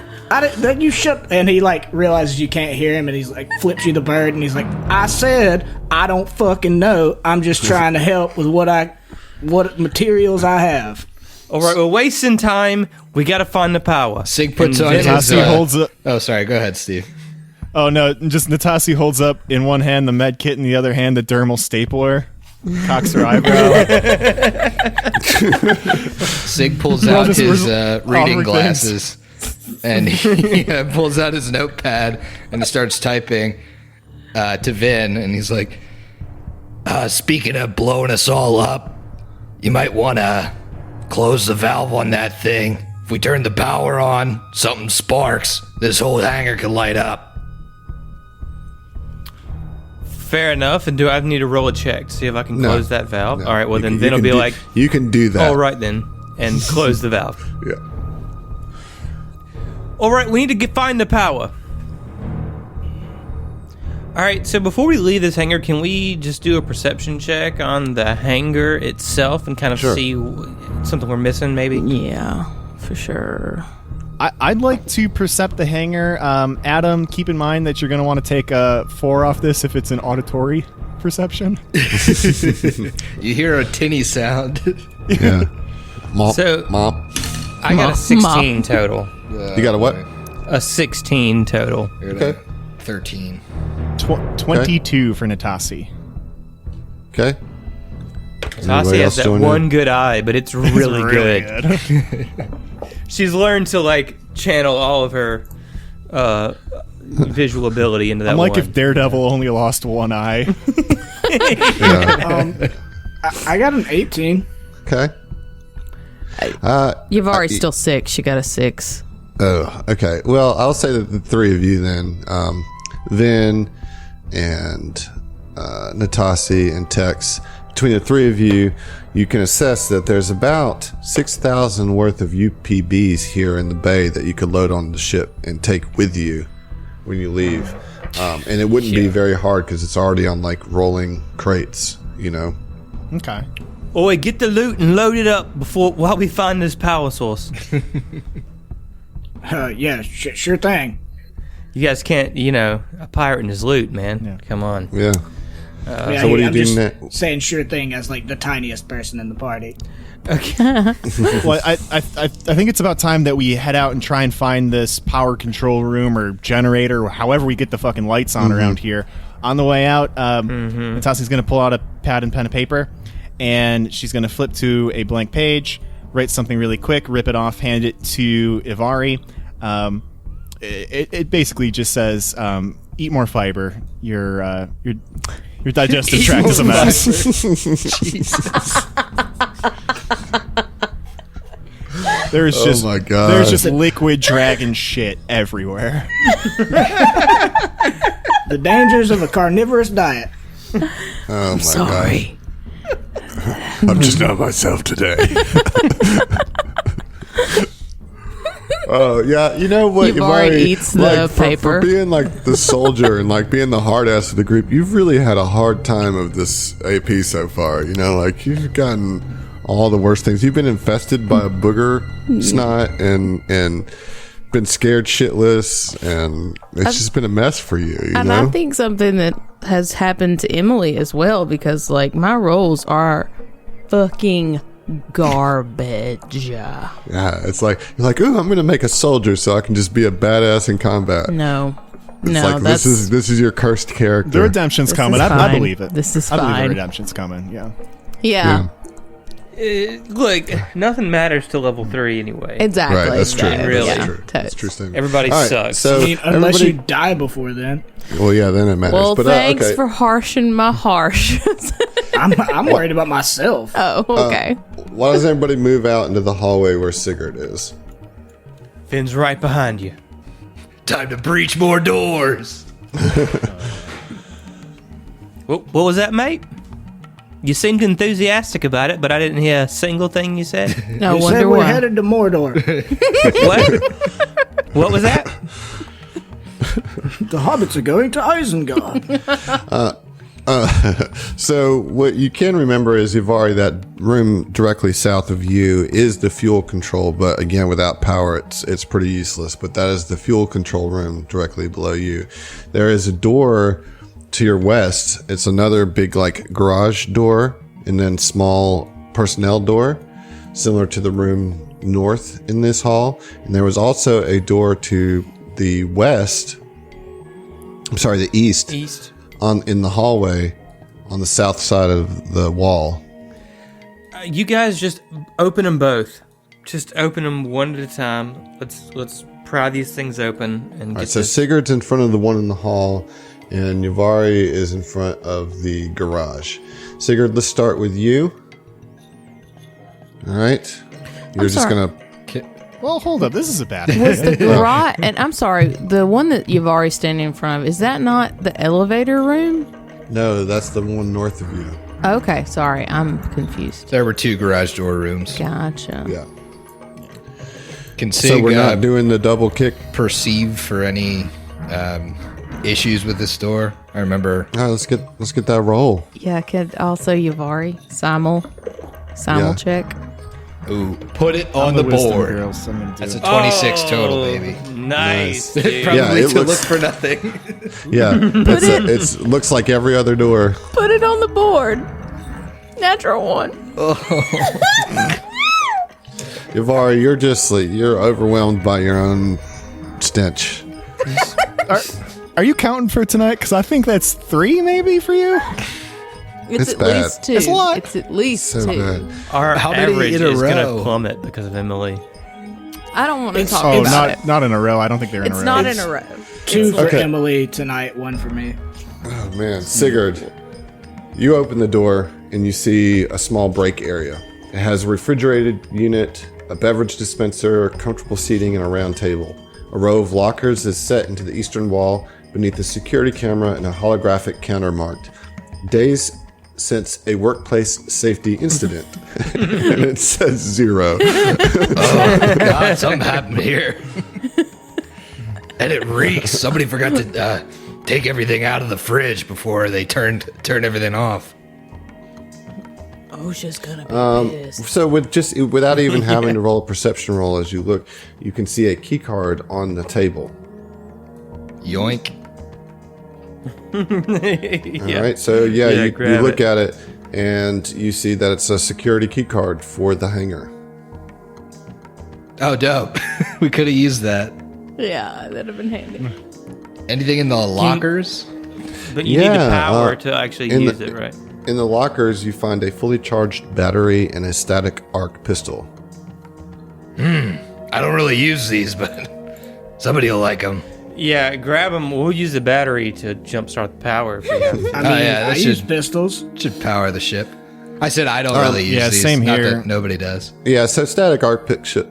Then you shut. And he like realizes you can't hear him, and he's like flips you the bird, and he's like, I said I don't fucking know. I'm just trying to help with what materials I have. All right, we're wasting time. We gotta find the power. Sig puts on his... Natasi holds up. Oh, sorry. Go ahead, Steve. Oh no, just Natasi holds up in one hand the med kit, in the other hand the dermal stapler. Cocks her eyebrow. Sig pulls out his reading glasses and he pulls out his notepad and starts typing to Vin, and he's like, speaking of blowing us all up, you might want to close the valve on that thing. If we turn the power on, something sparks, this whole hangar could light up. Fair enough. And do I need to roll a check to see if I can close that valve? No. All right, well, then Vin will be like, you can do that. all right, then, and close the valve. Yeah. All right, we need to find the power. All right, so before we leave this hangar, can we just do a perception check on the hangar itself and kind of see something we're missing, maybe? Yeah, for sure. I'd like to percept the hangar. Adam, keep in mind that you're going to want to take a 4 off this if it's an auditory perception. You hear a tinny sound. Yeah. Mop. So- Mop. I got a 16 total. You got a what? A 16 total. Okay. 13. 22 for Natasi. Okay. Tassie has that join one in? good eye, but it's really, good. She's learned to like channel all of her visual ability into that I'm like one. if Daredevil only lost one eye. Yeah. I got an 18. Okay. You've already still 6. You got a 6. Oh, okay. Well, I'll say that the three of you then, Vin and Natasi and Tex, between the three of you, you can assess that there's about 6,000 worth of UPBs here in the bay that you could load on the ship and take with you when you leave. And it wouldn't be very hard because it's already on like rolling crates, you know. Okay. Oi, get the loot and load it up while we find this power source. Yeah, sure thing. You guys can't, a pirate and his loot, man. Yeah. Come on. Yeah. Yeah, so what are you I'm doing just next? saying sure thing as like the tiniest person in the party. Okay. Well, I think it's about time that we head out and try and find this power control room or generator or however we get the fucking lights on around here. On the way out, Natasi's going to pull out a pad and pen and paper, and she's going to flip to a blank page, write something really quick, rip it off, hand it to Ivari. It basically just says, eat more fiber. Your digestive tract is a mess. Jesus. There's just my God. There's just liquid dragon shit everywhere. The dangers of a carnivorous diet. Oh my Sorry. God. I'm just not myself today. Oh yeah, you know what? You've already eats the for paper. being like the soldier and like being the hard ass of the group. You've really had a hard time of this AP so far. You know, like you've gotten all the worst things. You've been infested by a booger snot and been scared shitless, and it's just been a mess for you. You And know? I think something that has happened to Emily as well, because like my rolls are fucking garbage. Yeah, it's like you're like, ooh, I'm gonna make a soldier so I can just be a badass in combat. No. It's No, like that's this is your cursed character. The redemption's This coming. is I fine. believe it. This is I believe the fine. redemption's coming. Yeah. yeah. Look, nothing matters till level 3 anyway. Exactly. Right, that's true. exactly. Really. Yeah. That's true. Totes. That's true statement. Everybody All right, sucks. So I mean, unless you everybody- die before then. well, yeah, then it matters. Well, but thanks okay. for harshing my harsh. I'm worried about myself. Oh, okay. Why does everybody move out into the hallway where Sigurd is? Finn's right behind you. Time to breach more doors. What was that, mate? You seemed enthusiastic about it, but I didn't hear a single thing you said. No You wonder said we're why. headed to Mordor. What? What was that? The hobbits are going to Isengard. So what you can remember is Ivari, that room directly south of you is the fuel control, but again, without power, it's pretty useless. But that is the fuel control room directly below you. There is a door to your west. It's another big like garage door, and then small personnel door, similar to the room north in this hall. And there was also a door to the west. I'm sorry, the east. In the hallway on the south side of the wall. You guys just open them both. Just open them one at a time. Let's pry these things open and All get right, so this. Sigurd's in front of the one in the hall, and Yavari is in front of the garage. Sigurd, let's start with you. All right, you're just sorry. gonna. Well, hold up. This is a bad Was idea. the garage, and I'm sorry, the one that you've already standing in front of, is that not the elevator room? No, that's the one north of you. Okay, sorry, I'm confused. There were 2 garage door rooms. Gotcha. Yeah. Can So Sig we're not doing the double kick. perceive for any issues with this door? I remember. All right, let's get that roll. Yeah, could also Yavari simul Yeah. check. Ooh, put it on I'm the wisdom board. girl, so I'm gonna do That's a it. 26 total, baby. Nice. dude. Probably Yeah, it to looks- look for nothing. Yeah, it looks like every other door. Put it on the board. Natural one. Yavari, you're just like you're overwhelmed by your own stench. Are you counting for tonight? Because I think that's 3 maybe for you. It's at bad. least 2. It's a lot. It's at least So 2. good. Our How many average in a is going row? to plummet because of Emily. I don't want to talk Oh, about it. not in a row. I don't think they're in a It's row. not in a row. 2 for Okay. Emily tonight, 1 for me. Oh man, Sigurd, you open the door and you see a small break area. It has a refrigerated unit, a beverage dispenser, comfortable seating, and a round table. A row of lockers is set into the eastern wall beneath a security camera and a holographic counter marked "Days since a workplace safety incident." And it says 0. God, something happened here. And it reeks. Somebody forgot to take everything out of the fridge before they turned everything off. OSHA's gonna be pissed. So without even having to roll a perception roll as you look, you can see a key card on the table. Yoink. All right, so you grab look it. at it and you see that it's a security key card for the hangar. Oh, dope. We could have used that. Yeah, that'd have been handy. Anything in the lockers? But you need the Yeah, power to actually use it, right? In the lockers, you find a fully charged battery and a static arc pistol. I don't really use these, but somebody will like them. Yeah, grab them. We'll use the battery to jumpstart the power. If we have to. I mean, yeah, I that use should- pistols. Should power the ship. I said I don't really use yeah, these. same Not here. that nobody does. Yeah, so static arc pistols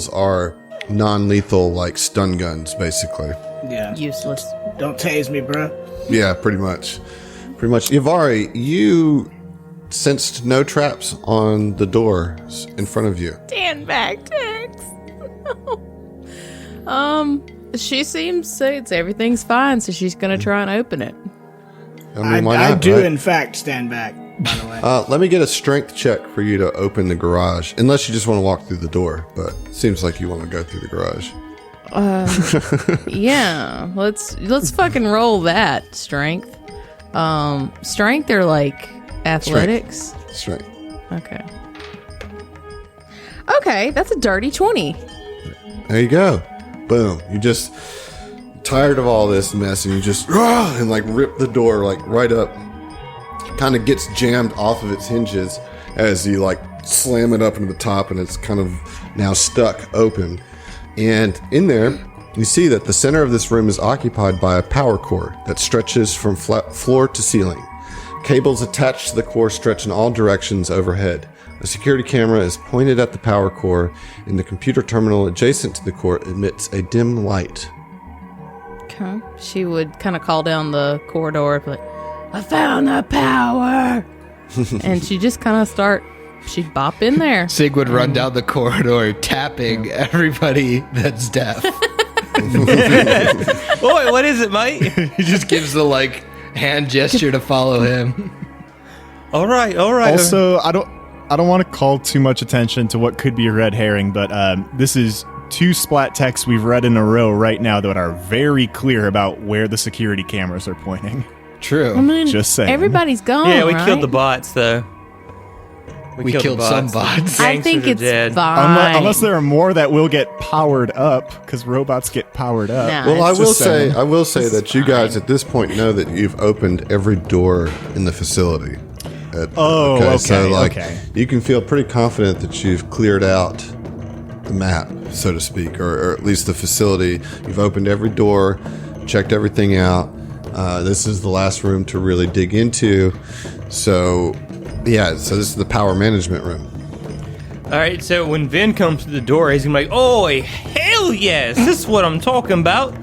are non-lethal, like stun guns, basically. Yeah. Useless. Don't tase me, bro. Yeah, pretty much. Pretty much. Yavari, you sensed no traps on the doors in front of you. Stand back, Tex. She seems to say everything's fine, so she's gonna try and open it. I mean, why not? I do, right? in fact, stand back, by the way. Let me get a strength check for you to open the garage, unless you just want to walk through the door. But it seems like you want to go through the garage. Yeah, let's fucking roll that strength. Strength or like athletics? Strength. Okay. Okay, that's a dirty 20. There you go. Boom. You just tired of all this mess, and you just and like rip the door like right up. Kind of gets jammed off of its hinges as you like slam it up into the top, and it's kind of now stuck open. And in there, you see that the center of this room is occupied by a power cord that stretches from floor to ceiling. Cables attached to the core stretch in all directions overhead. A security camera is pointed at the power core, and the computer terminal adjacent to the core emits a dim light. Okay. She would kind of call down the corridor, like, I found the power! And she just kind of she'd bop in there. Sig would run down the corridor tapping everybody that's deaf. Boy, what is it, mate? He just gives the like hand gesture to follow him. All right. Also, I don't want to call too much attention to what could be a red herring, but this is 2 splat texts we've read in a row right now that are very clear about where the security cameras are pointing. True. I mean, Just saying. everybody's gone. Yeah, we right? killed the bots, though. We killed the some bots. The I gangsters think are it's dead. fine. Unless there are more that will get powered up, because robots get powered up. Nah. Well, I It's will just saying. say This that is you guys fine. at this point know that you've opened every door in the facility. Oh, So okay, like okay. you can feel pretty confident that you've cleared out the map, so to speak, or at least the facility. You've opened every door, checked everything out. This is the last room to really dig into. So, yeah, so this is the power management room. All right, so when Vin comes to the door, he's gonna be like, "Oh, hell yes, this is what I'm talking about."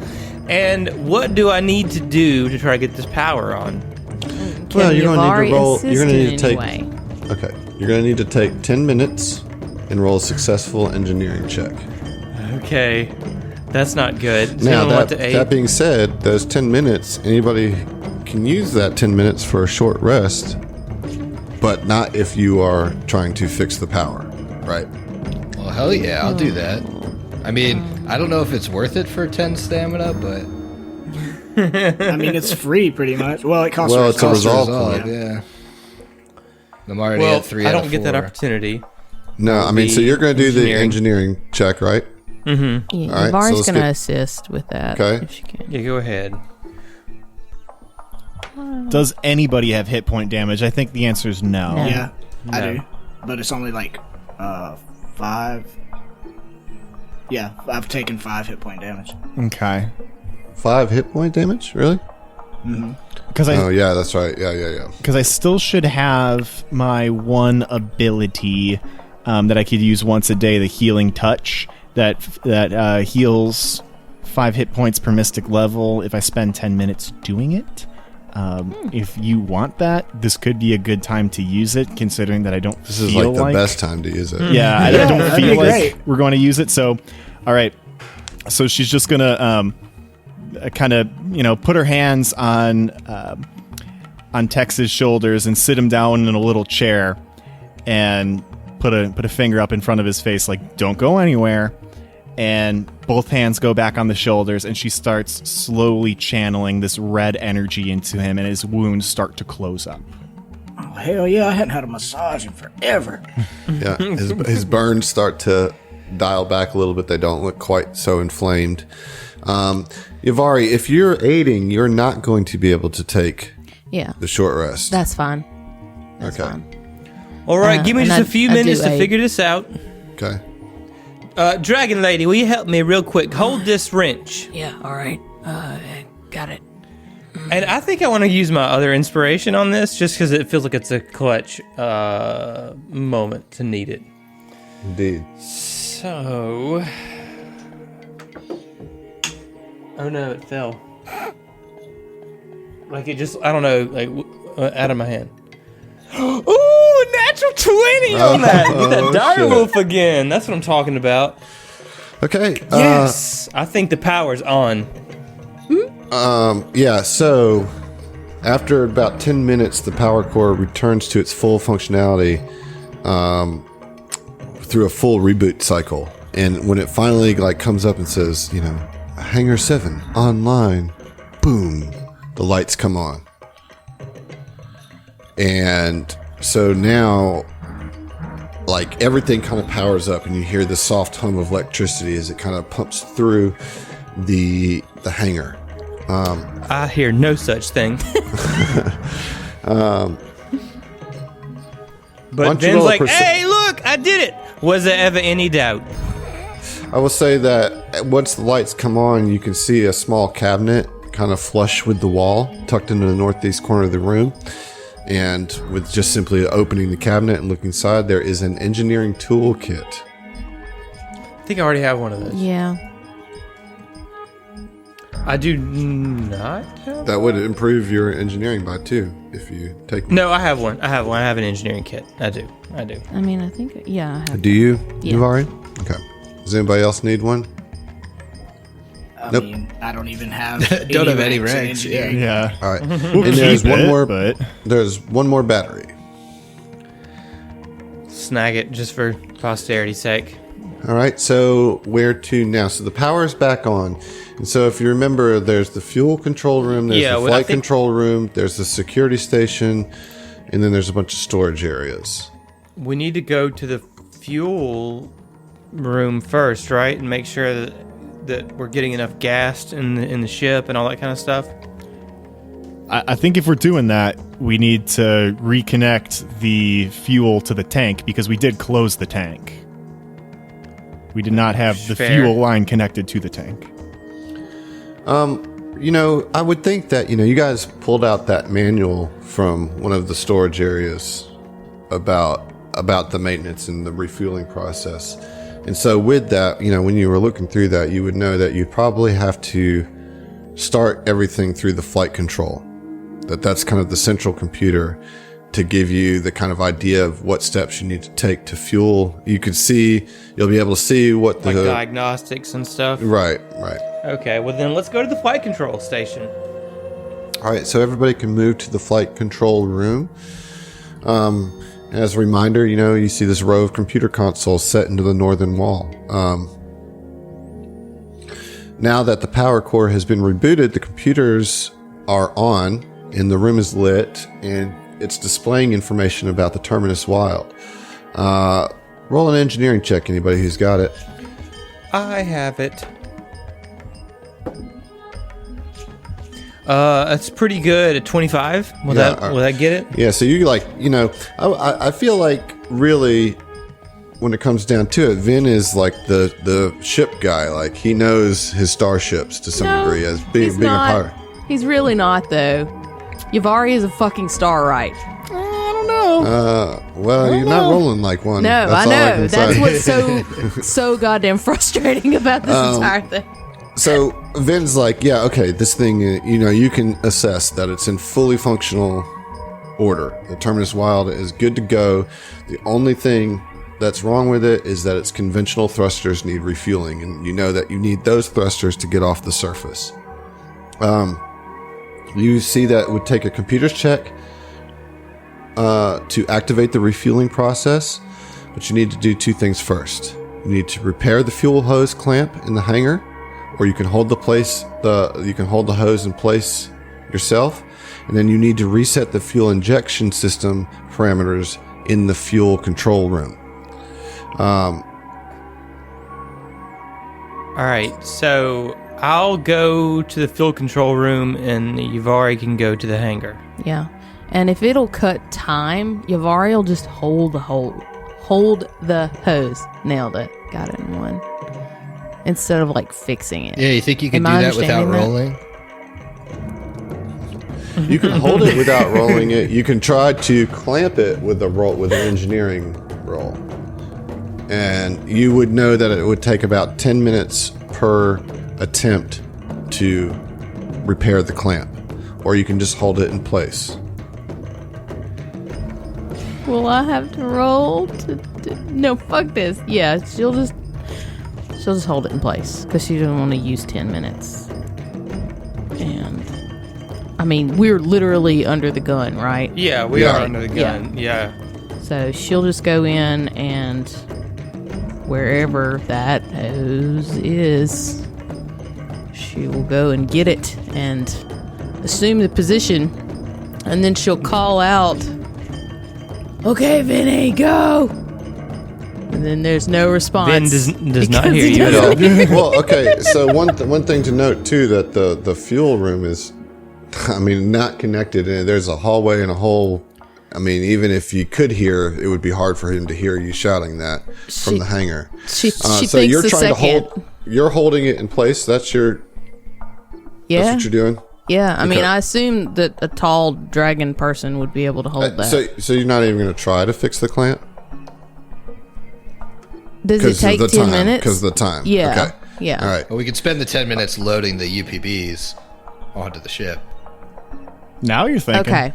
And what do I need to do to try to get this power on? Well, you're gonna need to roll. Assist You're gonna in need to take. any way? Okay, you're gonna need to take 10 minutes and roll a successful engineering check. Okay, that's not good. Does Now, anyone want that, to aid? that being said, those 10 minutes, anybody can use that 10 minutes for a short rest, but not if you are trying to fix the power, right? Well, hell yeah, I'll do that. I mean, I don't know if it's worth it for 10 stamina, but I mean, it's free pretty much. Well, it costs Well, a it's a resolve. resolve point. yeah. I'm already well, at 3 I out don't of get that 4. opportunity. No, I mean, so Be you're going to do the engineering. engineering check, right? Yeah, All right, so Yvari's let's going to get- assist with that Okay. if she can. Yeah, go ahead. Does anybody have hit point damage? I think the answer is no. No. Yeah, I No. do. But it's only like 5. Yeah, I've taken 5 hit point damage. Okay. 5 hit point damage? Really? Because Oh, yeah, that's right. Yeah. because I still should have my one ability that I could use once a day, the healing touch, that heals 5 hit points per mystic level if I spend 10 minutes doing it. If you want that, this could be a good time to use it, considering that I don't This is feel like the best time to use it. Yeah, I Yeah, don't that'd feel be like great. we're going to use it. So, all right. So she's just gonna kind of, put her hands on Tex's shoulders and sit him down in a little chair and put a finger up in front of his face, like, don't go anywhere. And both hands go back on the shoulders, and she starts slowly channeling this red energy into him, and his wounds start to close up. Oh, hell yeah, I hadn't had a massage in forever. Yeah, his burns start to dial back a little bit. They don't look quite so inflamed. Yavari, if you're aiding, you're not going to be able to take the short rest. That's fine. Okay. Fine. All right, give me just a few minutes to figure this out. Okay. Dragon Lady, will you help me real quick? Hold this wrench. Yeah, all right. Got it. And I think I want to use my other inspiration on this, just because it feels like it's a clutch moment to need it. Indeed. So... Oh no, it fell. Like it just, I don't know, like out of my hand. Ooh, a natural 20 on that. Get that dire wolf again. That's what I'm talking about. Okay. Yes, I think the power's on. Yeah, so after about 10 minutes, the power core returns to its full functionality through a full reboot cycle. And when it finally comes up and says, Hangar 7 online, boom, the lights come on. And so now, everything kind of powers up, and you hear the soft hum of electricity as it kind of pumps through the hangar. I hear no such thing. But Ben's like, hey, look, I did it. Was there ever any doubt? I will say that once the lights come on, you can see a small cabinet kind of flush with the wall, tucked into the northeast corner of the room. And with just simply opening the cabinet and looking inside, there is an engineering toolkit. I think I already have one of those. Yeah. I do not have That would improve your engineering by 2 if you take. No, I have one. I have an engineering kit. I do. I mean, I think, I have. Do you, Yeah. Yavari? Okay. Does anybody else need one? I Nope. mean, I don't even have Don't have any ranks in ranks, engineering. Yeah. All right. We'll And there's keep one it, more. but There's one more battery. snag it just for posterity's sake. All right. So where to now? So the power is back on. And so if you remember, there's the fuel control room, there's the flight control room, there's the security station, and then there's a bunch of storage areas. We need to go to the fuel room first, right? And make sure that we're getting enough gas in the ship and all that kind of stuff. I think if we're doing that, we need to reconnect the fuel to the tank, because we did close the tank. We did not have the Fair. fuel line connected to the tank. I would think that, you guys pulled out that manual from one of the storage areas about the maintenance and the refueling process. And so with that, when you were looking through that, you would know that you probably have to start everything through the flight control. That's kind of the central computer to give you the kind of idea of what steps you need to take to fuel. You'll be able to see what the... Like diagnostics and stuff? Right. Okay, well then let's go to the flight control station. All right, so everybody can move to the flight control room. As a reminder, you see this row of computer consoles set into the northern wall. Now that the power core has been rebooted, the computers are on, and the room is lit, and it's displaying information about the Terminus Wild. Roll an engineering check, anybody who's got it. I have it. It's pretty good at 25. Will that get it? Yeah, so you I feel like really when it comes down to it, Vin is like the ship guy. Like he knows his starships to some degree as being a pirate. He's really not, though. Yavari is a fucking star, right? I don't know. Well, you're not rolling like one. No, That's I all know. can That's say. what's so goddamn frustrating about this entire thing. So Vin's like, yeah, okay, this thing, you can assess that it's in fully functional order. The Terminus Wild is good to go. The only thing that's wrong with it is that its conventional thrusters need refueling, and you know that you need those thrusters to get off the surface. You see that it would take a computer's check to activate the refueling process, but you need to do two things first. You need to repair the fuel hose clamp in the hangar, or you can hold the hose in place yourself, and then you need to reset the fuel injection system parameters in the fuel control room. All right, so I'll go to the fuel control room, and Yavari can go to the hangar. Yeah. And if it'll cut time, Yavari will just hold the hose. Nailed it. Got it in one. Instead of like fixing it. Yeah, you think you can Am do I that without understanding that? rolling? You can hold it without rolling it. You can try to clamp it with an engineering roll. And you would know that it would take about 10 minutes per attempt to repair the clamp. Or you can just hold it in place. Will I have to roll? No, fuck this. Yeah, she'll just hold it in place because she doesn't want to use 10 minutes. And I mean, we're literally under the gun, right? Yeah, we are under the gun. Yeah. So she'll just go in and wherever that hose is, she will go and get it and assume the position, and then she'll call out, "Okay, Vinny, go!" And then there's no response. Ben does not because hear he you at doesn't all. Well, okay. So one thing to note too, that the fuel room is, I mean, not connected, and there's a hallway and a whole. I mean, even if you could hear, it would be hard for him to hear you shouting that from the hangar. She So thinks you're the trying second. to hold. You're holding it in place. That's Yeah, what you're doing. yeah. I mean, Okay. I assume that a tall dragon person would be able to hold that. So you're not even going to try to fix the clamp Does it take 10 minutes? Because of the time. Yeah. Okay. Yeah. All right. Well, we could spend the 10 minutes loading the UPBs onto the ship. Now you're thinking. Okay.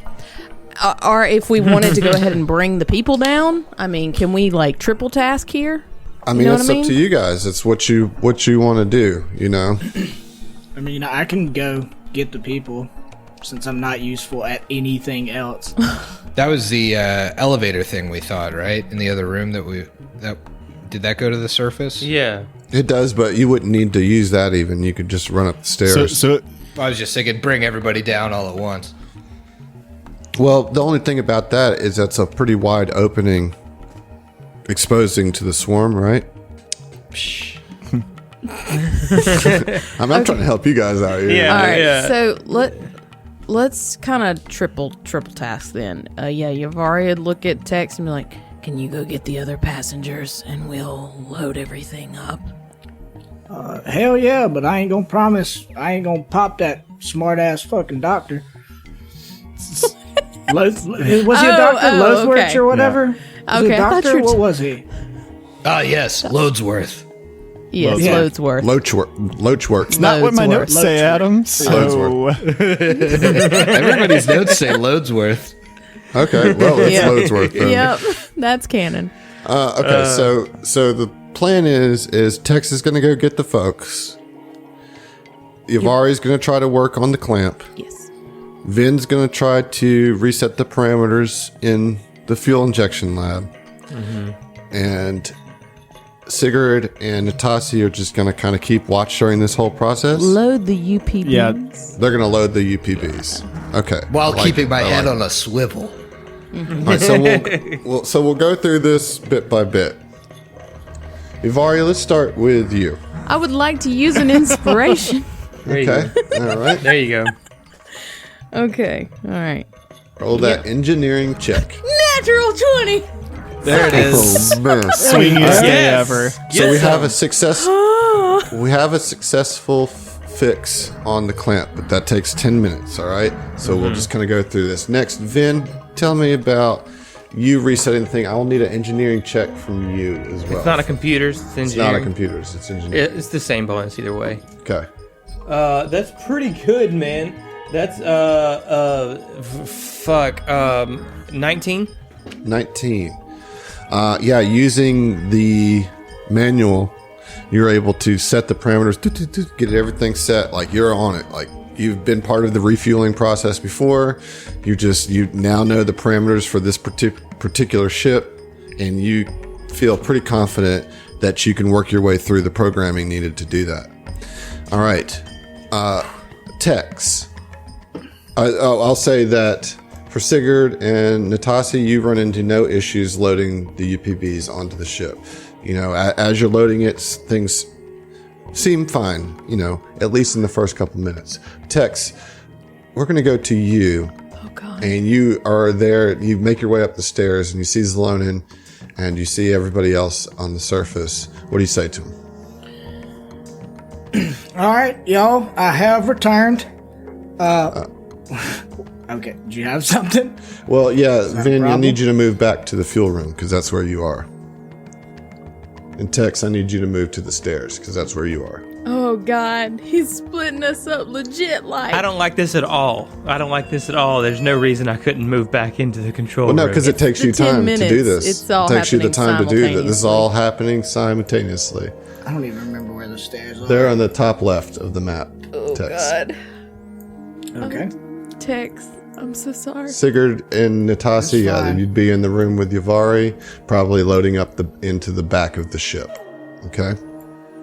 Or if we wanted to go ahead and bring the people down, I mean, can we like triple task here? I mean, know it's what I up to mean? you guys. It's what you want to do. You know. I mean, I can go get the people since I'm not useful at anything else. That was the elevator thing we thought, right? In the other room did that go to the surface? Yeah. It does, but you wouldn't need to use that even. You could just run up the stairs. So I was just thinking, bring everybody down all at once. Well, the only thing about that is that's a pretty wide opening exposing to the swarm, right? I'm trying to help you guys out here. Yeah. All right. yeah. So let's kind of triple task then. Yeah, Yavari would look at Tex and be like, Can you go get the other passengers and we'll load everything up? Hell yeah, but I ain't gonna promise I ain't gonna pop that smart ass fucking doctor. Was he a doctor? Loadsworth okay. or whatever? Was he Okay, a I thought doctor? you were What was he? Ah, yes, Loadsworth. yes, Yeah. Loadsworth. Loachwork. not what my Loadsworth. notes say, Adam. So Everybody's notes say Loadsworth. Okay, well, it's Yeah. Loadsworth then. Yep, that's canon. Okay, so the plan is Tex is going to go get the folks. Yavari's going to try to work on the clamp. Yes. Vin's going to try to reset the parameters in the fuel injection lab. And Sigurd and Natasi are just going to kind of keep watch during this whole process. Load the UPBs. Yeah. They're going to load the UPBs. Okay. While I like keeping it. my I head like on a swivel. it. All right, so we'll go through this bit by bit. Ivari, let's start with you. I would like to use an inspiration. There you Okay. go. All right. There you go. Okay. All right. Roll that engineering check. Natural 20. There it is. Oh, man. swingiest day Yes. ever. So we have a success. We have a successful fix on the clamp, but that takes 10 minutes. All right. So we'll just kind of go through this. Next, Vin, tell me about you resetting the thing. I will need an engineering check from you as well. It's not a computer. It's It's engineering. not a computers. It's engineering. It's the same bonus either way. Okay. That's pretty good, man. That's 19. 19. Using the manual, you're able to set the parameters, get everything set. Like you're on it. Like you've been part of the refueling process before. You now know the parameters for this particular ship, and you feel pretty confident that you can work your way through the programming needed to do that. All right. Tex. I'll say that for Sigurd and Natasi, you run into no issues loading the UPVs onto the ship. As you're loading it, things seem fine, at least in the first couple minutes. Tex, we're going to go to you. Oh, God. And you are there. You make your way up the stairs, and you see Zalonin, and you see everybody else on the surface. What do you say to them? All right, y'all, I have returned. Okay, do you have something? Well, yeah, Vin, I need you to move back to the fuel room, because that's where you are. And Tex, I need you to move to the stairs, because that's where you are. Oh, God. He's splitting us up legit like. I don't like this at all. There's no reason I couldn't move back into the control room. Well, no, because it takes you time to do this. It's all it takes you the happening time to do this. This is all happening simultaneously. I don't even remember where the stairs are. They're on the top left of the map, Oh, Tex. God. Okay. Tex, I'm so sorry. Sigurd and Natasi, fine. you'd be in the room with Yavari, probably loading up into the back of the ship. Okay?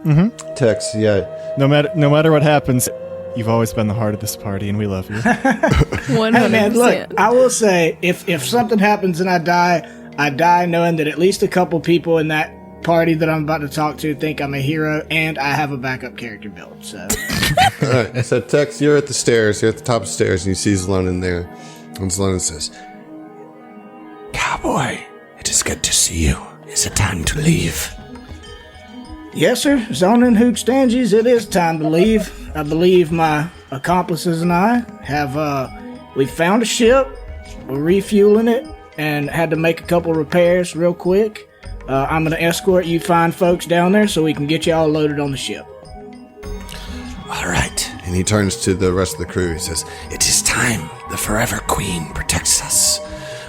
Mm-hmm. Tex, yeah. No matter what happens, you've always been the heart of this party, and we love you. 100%. Hey, man, look, I will say, if something happens and I die knowing that at least a couple people in that party that I'm about to talk to think I'm a hero, and I have a backup character built, so. All right, so Tex, you're at the stairs. You're at the top of the stairs, and you see Zalonin there. And Zalonin says, Cowboy, it is good to see you. Is it time to leave? Yes, sir. Zonin Hookstanges, it is time to leave. I believe my accomplices and I have, we found a ship, we're refueling it, and had to make a couple repairs real quick. I'm going to escort you fine folks down there so we can get you all loaded on the ship. All right. and he turns to the rest of the crew. He says, It is time. The Forever Queen protects us.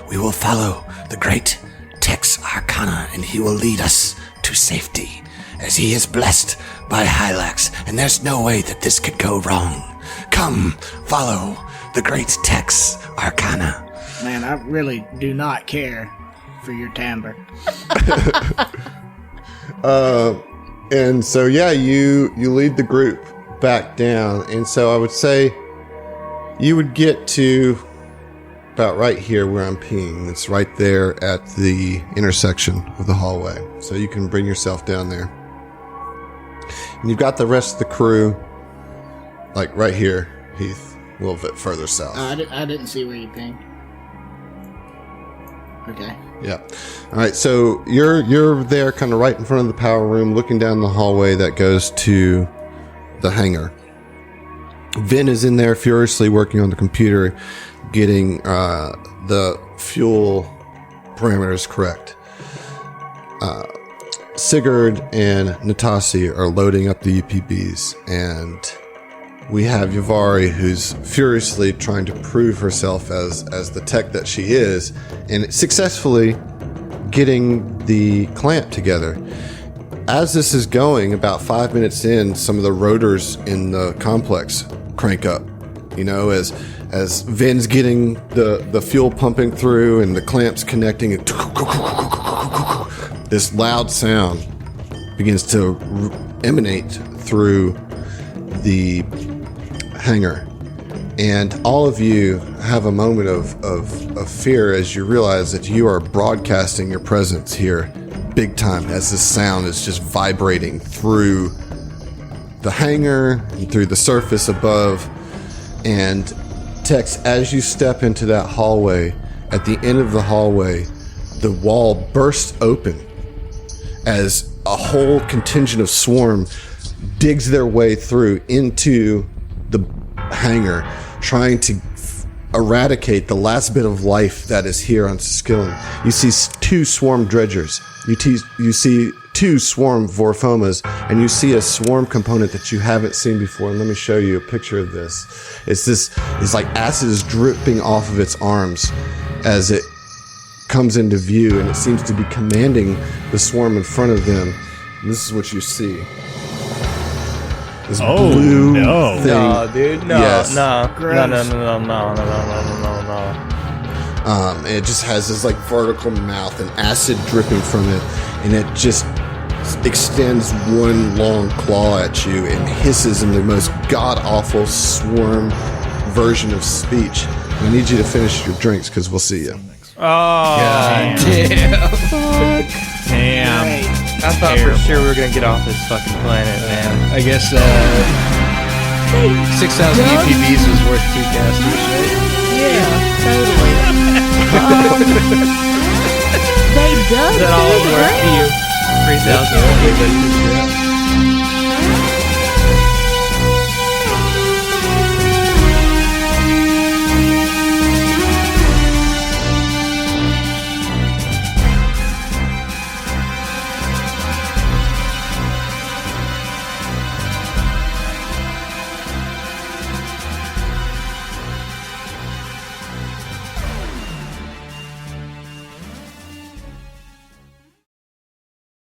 We will follow the great Tex Arcana, and he will lead us to safety, as he is blessed by Hylax, and there's no way that this could go wrong. Come, follow the great Tex Arcana. Man, I really do not care for your timbre. And so, yeah, you lead the group back down. And so I would say you would get to about right here where I'm peeing. It's right there at the intersection of the hallway. So you can bring yourself down there. And you've got the rest of the crew, like right here, Heath, a little bit further south. I didn't see where you pinged. Okay. Yeah. All right. So you're there, kind of right in front of the power room, looking down the hallway that goes to the hangar. Vin is in there furiously working on the computer, getting the fuel parameters correct. Sigurd and Natasi are loading up the UPBs, and we have Yavari, who's furiously trying to prove herself as the tech that she is, and successfully getting the clamp together. As this is going, about 5 minutes in, some of the rotors in the complex crank up. You know, as Vin's getting the fuel pumping through and the clamps connecting, and this loud sound begins to emanate through the hangar, and all of you have a moment of fear as you realize that you are broadcasting your presence here big time, as this sound is just vibrating through the hangar and through the surface above. And Tex, as you step into that hallway, at the end of the hallway, the wall bursts open as a whole contingent of swarm digs their way through into the hangar, trying to eradicate the last bit of life that is here on Skilling. You see two swarm dredgers, you see two swarm Vorfomas, and you see a swarm component that you haven't seen before. And let me show you a picture of this. It's like acid is dripping off of its arms as it comes into view, and it seems to be commanding the swarm in front of them. And this is what you see. This blue thing. No, dude. No, Yes. no. Gross. No. It just has this like vertical mouth and acid dripping from it, and it just extends one long claw at you and hisses in the most god-awful swarm version of speech. I need you to finish your drinks because we'll see you. Oh, Damn. I thought for sure we were gonna get off this fucking planet, man. I guess 6,000 UPBs was worth 2 casters, right? Yeah, totally. They dug Is that all through the worth to ground. you? 3,000.